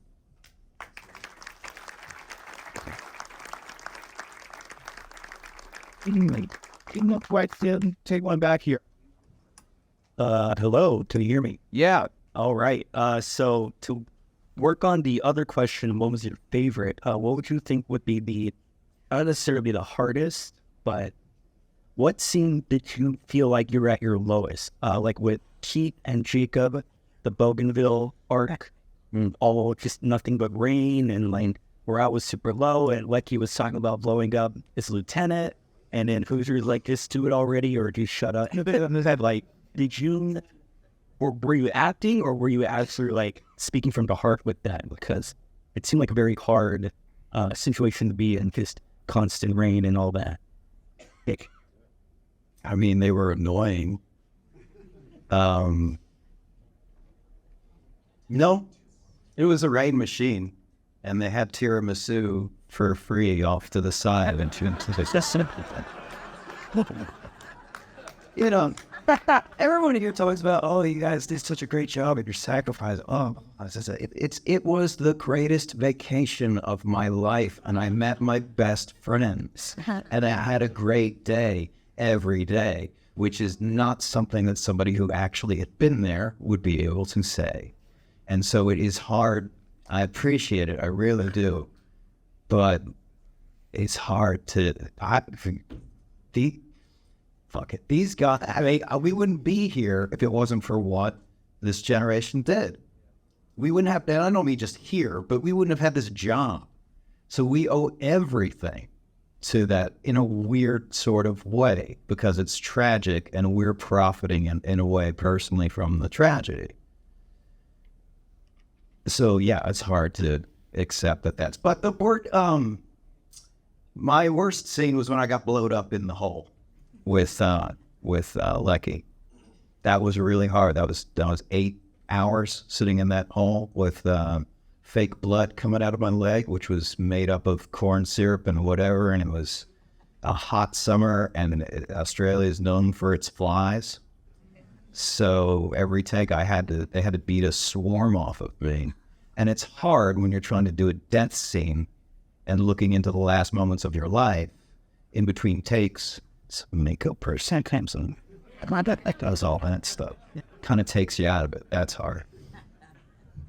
Take one back here. Hello, can you hear me? Yeah. All right. So to work on the other question, what was your favorite? What would you think would be not necessarily the hardest, but what scene did you feel like you were at your lowest? Like with Keith and Jacob, the Bougainville arc, all just nothing but rain, and like morale was super low, and Lecky was talking about blowing up his lieutenant, and then Hoosier's like, just do it already, or just shut up. Like, were you acting, or were you actually like speaking from the heart with that? Because it seemed like a very hard situation to be in, just constant rain and all that. I mean, they were annoying. No, it was a rain machine, and they had tiramisu for free off to the side. And Everyone here talks about, oh, you guys did such a great job and your sacrifice. It was the greatest vacation of my life, and I met my best friends, and I had a great day every day, which is not something that somebody who actually had been there would be able to say. And so it is hard. I appreciate it. I really do. But it's hard to... Fuck it. These guys, I mean, we wouldn't be here if it wasn't for what this generation did. We wouldn't have, and I don't mean just here, but we wouldn't have had this job. So we owe everything to that in a weird sort of way, because it's tragic and we're profiting in a way personally from the tragedy. So yeah, it's hard to accept that that's, but the word, my worst scene was when I got blowed up in the hole with Lecky. That was really hard. That was 8 hours sitting in that hole with fake blood coming out of my leg, which was made up of corn syrup and whatever. And it was a hot summer, and Australia is known for its flies. So every take they had to beat a swarm off of me. And it's hard when you're trying to do a death scene and looking into the last moments of your life in between takes. Makeup person comes in, does all that stuff. Kind of takes you out of it. That's hard.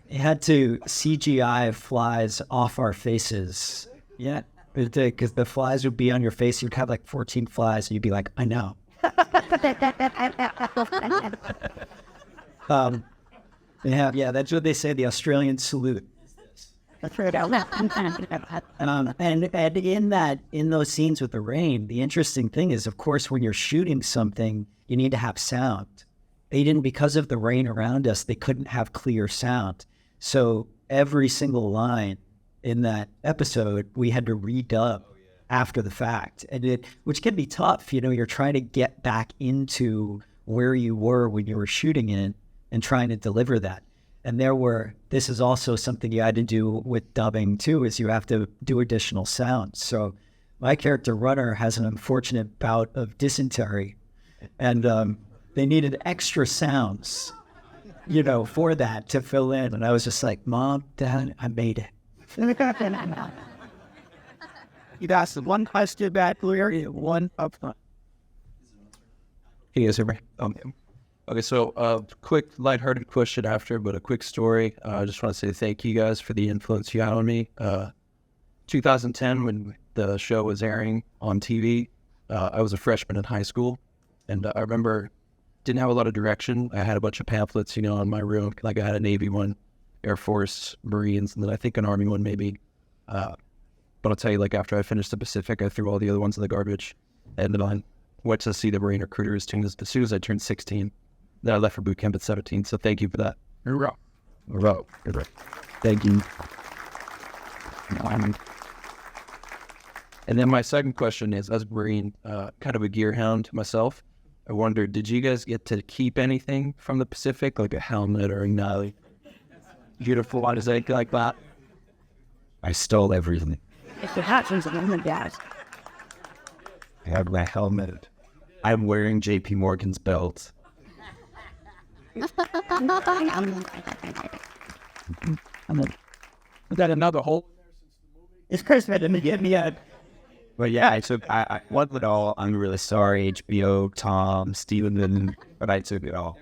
You had to CGI flies off our faces. Yeah, because the flies would be on your face. You'd have like 14 flies, and you'd be like, I know. Yeah, that's what they say, the Australian salute. And in those scenes with the rain, the interesting thing is, of course, when you're shooting something, you need to have sound. They didn't, because of the rain around us, they couldn't have clear sound. So every single line in that episode, we had to redub after the fact, which can be tough. You're trying to get back into where you were when you were shooting it and trying to deliver that. And this is also something you had to do with dubbing too, is you have to do additional sounds. So my character Runner has an unfortunate bout of dysentery, and they needed extra sounds, for that to fill in. And I was just like, Mom, Dad, I made it. You'd ask one question back clear, one up front. Can you guys hear me? Okay, so quick lighthearted question after, but a quick story. I just want to say thank you guys for the influence you had on me. 2010, when the show was airing on TV, I was a freshman in high school, and I remember didn't have a lot of direction. I had a bunch of pamphlets, on my room. Like I had a Navy one, Air Force, Marines, and then I think an Army one maybe. But I'll tell you, like after I finished the Pacific, I threw all the other ones in the garbage. And then went to see the Marine recruiter as soon as I turned 16. Then I left for boot camp at 17. So thank you for that. Thank you. And then my second question is, as a Marine, kind of a gear hound myself, I wondered, did you guys get to keep anything from the Pacific, like a helmet or a beautiful anything like that? I stole everything. If it happens, I'm gonna die. I have my helmet. I'm wearing JP Morgan's belt. Is that another hole? It's Christmas and get me up. But yeah, I won it all. I'm really sorry, HBO, Tom, Steven, but I took it all.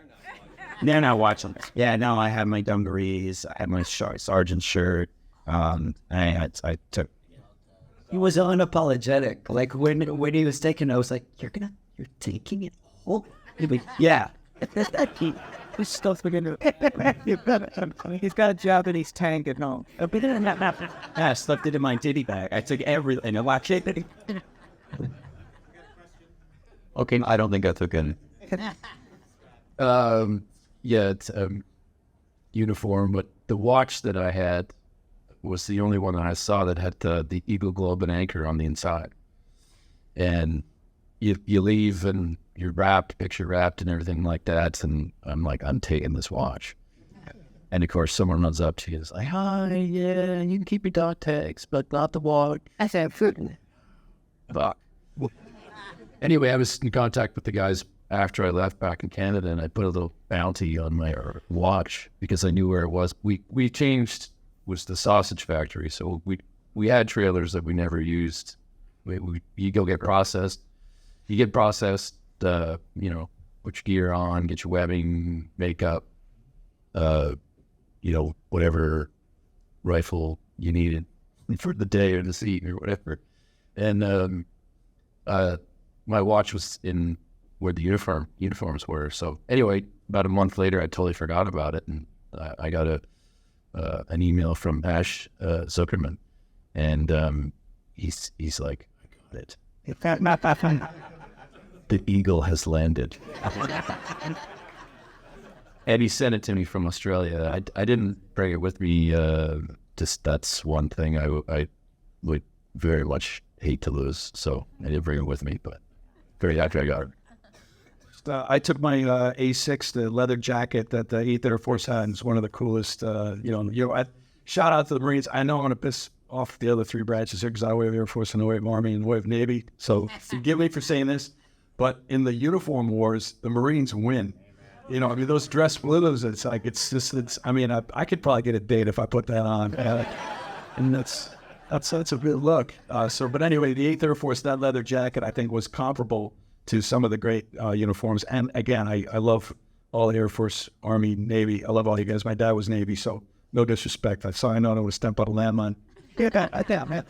They're not watching this. Yeah, no, I have my dungarees. I have my sergeant shirt. I took. He was unapologetic. Like when he was taking, I was like, "You're taking it all." He'd be, yeah. This stuff's beginning to... He's got a Japanese tank at home. Yeah, I stuffed it in my ditty bag. I took everything. I watched it. Okay, I don't think I took any. Yeah, it's uniform, but the watch that I had was the only one that I saw that had the Eagle Globe and Anchor on the inside. And you leave and you're wrapped, picture wrapped and everything like that. And I'm like, I'm taking this watch. And of course, someone runs up to you and is like, "Hi, yeah, you can keep your dog tags, but not the watch." I said, food. Fuck. Anyway, I was in contact with the guys after I left back in Canada, and I put a little bounty on my watch because I knew where it was. We changed, was the sausage factory, so we had trailers that we never used. You go get processed. You get processed, put your gear on, get your webbing, makeup, whatever rifle you needed for the day or the season or whatever. And my watch was in where the uniforms were. So anyway, about a month later, I totally forgot about it, and I got an email from Ash Zuckerman, and he's like, "I got it. The Eagle has landed." And he sent it to me from Australia. I didn't bring it with me. Just that's one thing I would very much hate to lose. So I didn't bring it with me, but very happy I got it. I took my A6, the leather jacket that the 8th Air Force had. It's one of the coolest. Shout out to the Marines. I know I'm going to piss off the other three branches here because I wave Air Force and I wave Army and I wave Navy. So forgive me for saying this, but in the uniform wars, the Marines win. Those dress blues, it's like, I could probably get a date if I put that on. And that's a good look. But anyway, the 8th Air Force, that leather jacket, I think was comparable to some of the great uniforms. And again, I love all Air Force, Army, Navy. I love all you guys. My dad was Navy, so no disrespect. I saw I know it was stamp out a landmine. Man.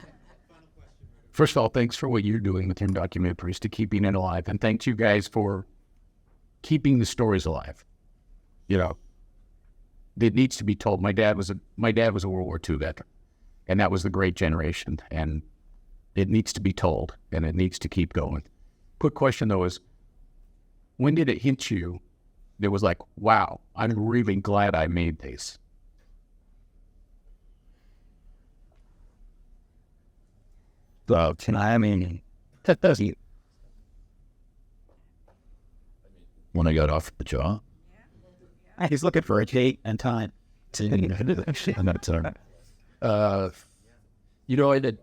First of all, thanks for what you're doing with your documentaries to keeping it alive. And thanks you guys for keeping the stories alive. It needs to be told. My dad was a World War II veteran, and that was the great generation. And it needs to be told, and it needs to keep going. Quick question though is, when did it hit you? It was like, wow, I'm really glad I made this. When I got off the job. He's looking for a date and time. It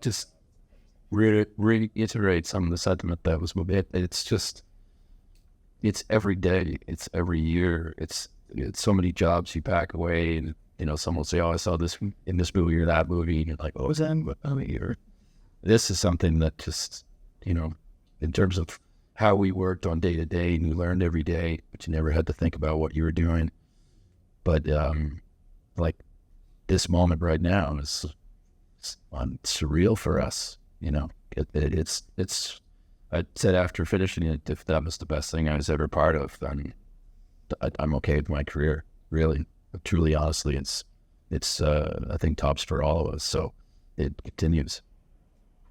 just reiterate some of the sentiment that was moved. It's every day, it's every year, it's so many jobs you pack away, and someone will say, "Oh, I saw this in this movie or that movie," and you're like, "Oh, was that movie?" Or this is something that just in terms of how we worked on day to day, and you learned every day, but you never had to think about what you were doing. But like this moment right now is surreal for us. It's. I said after finishing it, if that was the best thing I was ever part of, then I'm okay with my career. Really, truly, honestly, it's I think tops for all of us. So it continues.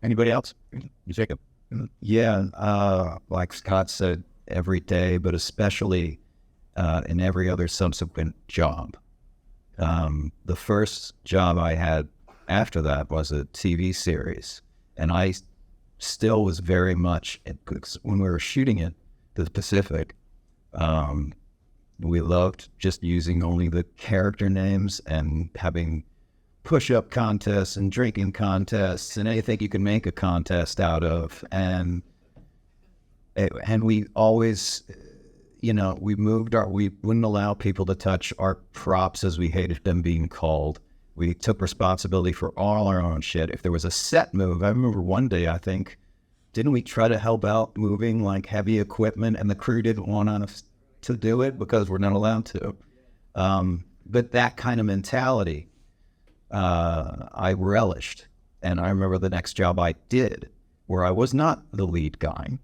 Anybody else? Jacob. Yeah, like Scott said, every day, but especially in every other subsequent job. The first job I had after that was a TV series, and I still was very much, when we were shooting it, the Pacific, we loved just using only the character names and having push-up contests and drinking contests and anything you can make a contest out of. And we always, we wouldn't allow people to touch our props as we hated them being called. We took responsibility for all our own shit. If there was a set move, I remember one day, I think, didn't we try to help out moving like heavy equipment and the crew didn't want us to do it because we're not allowed to. But that kind of mentality, I relished. And I remember the next job I did where I was not the lead guy,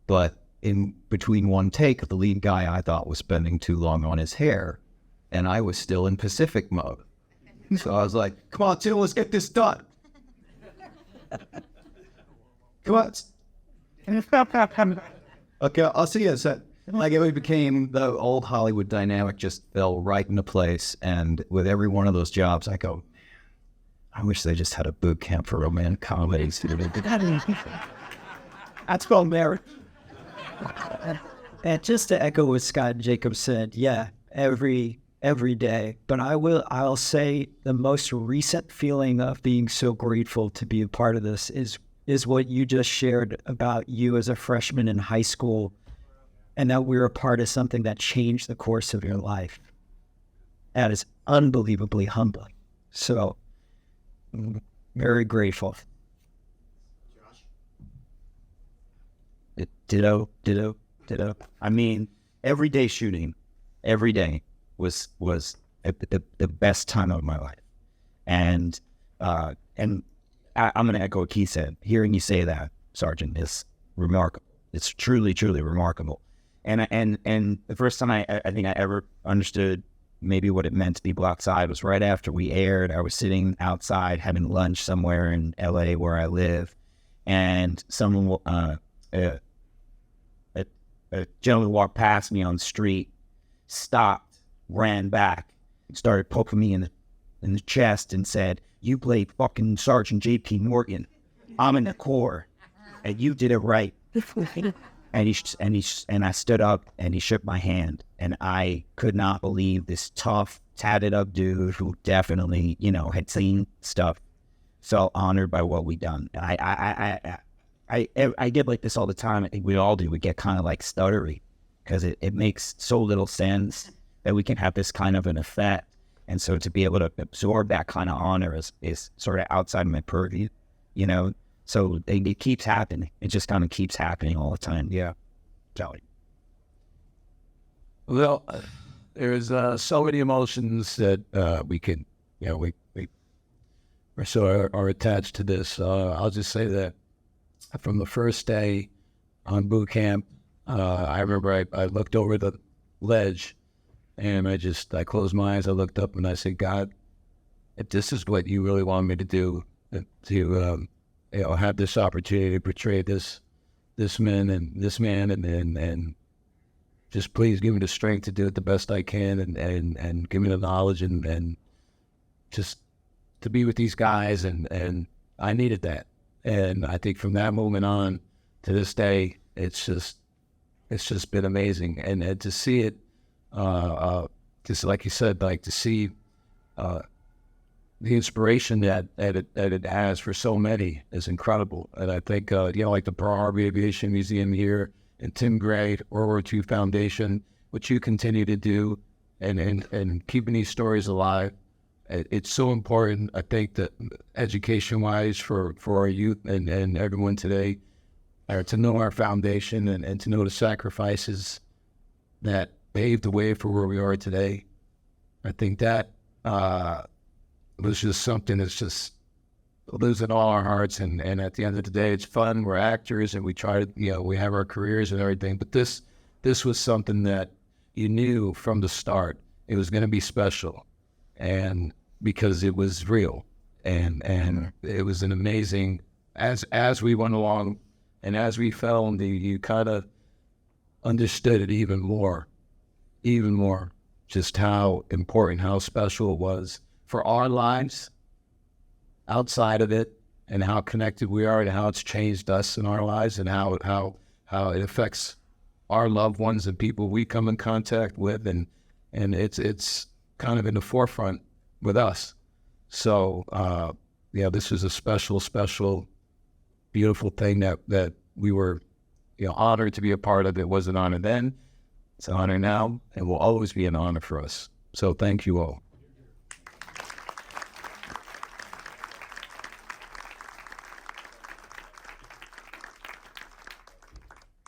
but in between one take, the lead guy I thought was spending too long on his hair, and I was still in Pacific mode. So I was like, come on, Tim, let's get this done. Come on. Okay, I'll see you. So, like, it became the old Hollywood dynamic just fell right into place. And with every one of those jobs, I go, I wish they just had a boot camp for romantic comedies. That's called marriage. And just to echo what Scott and Jacob said, yeah, every day. But I'll say the most recent feeling of being so grateful to be a part of this is what you just shared about you as a freshman in high school, and that we're a part of something that changed the course of your life. That is unbelievably humbling. So, very grateful. Ditto. I mean, everyday shooting, every day was the best time of my life. And I'm going to echo what Keith said. Hearing you say that, Sergeant, is remarkable. It's truly, truly remarkable. And the first time I think I ever understood maybe what it meant to people outside was right after we aired. I was sitting outside having lunch somewhere in LA where I live, and someone, a gentleman walked past me on the street, stopped, ran back, started poking me in the chest and said, "You played fucking Sergeant J.P. Morgan. I'm in the Corps, and you did it right." And I stood up and he shook my hand, and I could not believe this tough, tatted up dude who definitely, had seen stuff, felt honored by what we done. And I get like this all the time. I think we all do. We get kind of like stuttery because it makes so little sense that we can have this kind of an effect. And so to be able to absorb that kind of honor is sort of outside my purview, So it keeps happening. It just kind of keeps happening all the time. Yeah. Joey. Well, there's so many emotions that we could, we are attached to this. I'll just say that from the first day on boot camp, I remember I looked over the ledge and I closed my eyes. I looked up and I said, God, if this is what you really want me to do, to have this opportunity to portray this man and just please give me the strength to do it the best I can and give me the knowledge and just to be with these guys and I needed that. And I think from that moment on to this day, it's just been amazing. And to see it, just like you said, like to see the inspiration that it has for so many is incredible. And I think, like the Pearl Harbor Aviation Museum here and Tim Gray, World War II Foundation, what you continue to do and keeping these stories alive, it's so important. I think that education-wise for our youth and everyone today, to know our foundation and to know the sacrifices that paved the way for where we are today. I think that was just something that's just lives in all our hearts. And at the end of the day, it's fun. We're actors and we try to, we have our careers and everything. But this was something that you knew from the start it was going to be special, and because it was real and it was an amazing, as we went along, And as we filmed, you kind of understood it even more, just how important, how special it was for our lives outside of it, and how connected we are, and how it's changed us in our lives, and how it affects our loved ones and people we come in contact with, and it's kind of in the forefront with us. So this is a special, beautiful thing that we were honored to be a part of. It was an honor then, it's an honor now, and will always be an honor for us. So thank you all.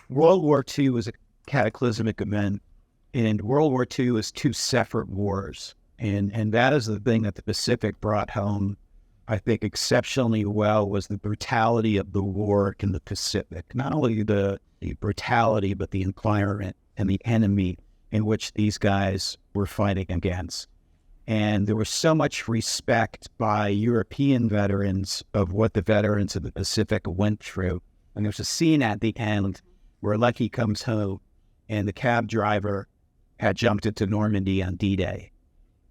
World War II was a cataclysmic event, and World War II is two separate wars. And that is the thing that the Pacific brought home, I think, exceptionally well, was the brutality of the war in the Pacific. Not only the brutality, but the environment and the enemy in which these guys were fighting against. And there was so much respect by European veterans of what the veterans of the Pacific went through. And there's a scene at the end where Lecky comes home and the cab driver had jumped into Normandy on D-Day.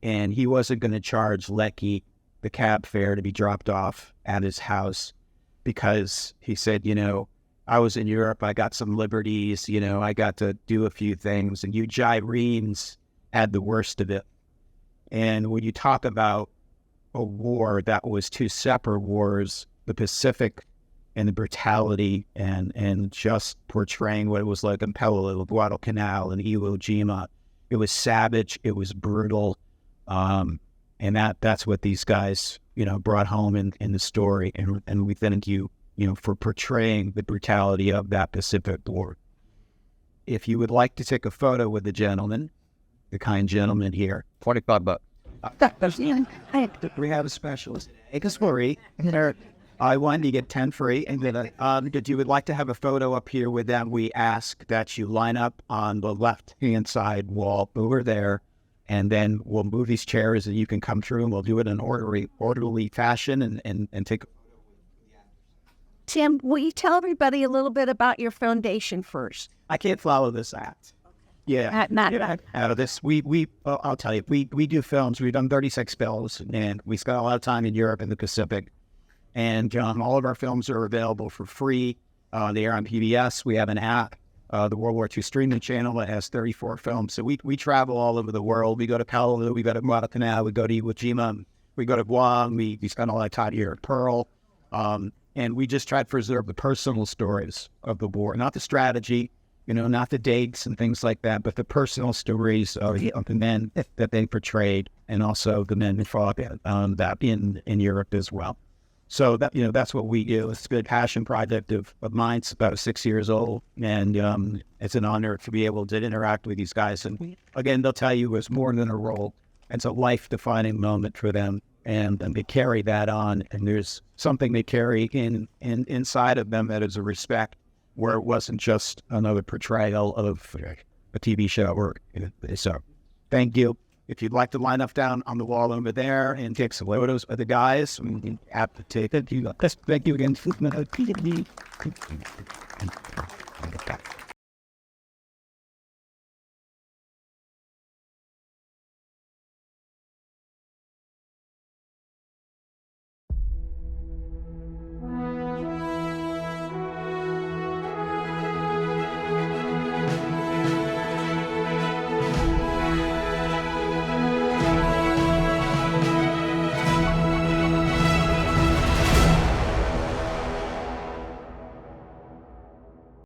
And he wasn't going to charge Lecky the cab fare to be dropped off at his house because he said, I was in Europe, I got some liberties, I got to do a few things, and you Gyrenes had the worst of it. And when you talk about a war that was two separate wars, the Pacific and the brutality and just portraying what it was like in Palo, Guadalcanal, and Iwo Jima, it was savage, it was brutal. And that's what these guys, brought home in the story. And we thank you, for portraying the brutality of that Pacific War. If you would like to take a photo with the gentleman, the kind gentleman here, $25. We have a specialist. It's free. I wanted to get 10 free. And then, if you would like to have a photo up here with them, we ask that you line up on the left-hand side wall over there. And then we'll move these chairs and you can come through and we'll do it in orderly fashion and take a photo. Tim, will you tell everybody a little bit about your foundation first? I can't follow this act. Yeah. Out of this, I'll tell you, we do films. We've done 36 films, and we spent a lot of time in Europe and the Pacific. And all of our films are available for free. They are on PBS. We have an app, the World War II streaming channel that has 34 films. So we travel all over the world. We go to Palo, we go to Guadalcanal, we go to Iwo Jima, we go to Guam. We spend all that time here at Pearl. And we just try to preserve the personal stories of the war, not the strategy, not the dates and things like that, but the personal stories of the men that they portrayed, and also the men who fought that in Europe as well. So that's what we do. It's a good passion project of mine. It's about 6 years old, and it's an honor to be able to interact with these guys. And again, they'll tell you it's more than a role. It's a life-defining moment for them, and they carry that on. And there's something they carry inside of them that is a respect, where it wasn't just another portrayal of a TV show. So thank you. If you'd like to line up down on the wall over there and take some photos of the guys, we have to take it. Thank you again.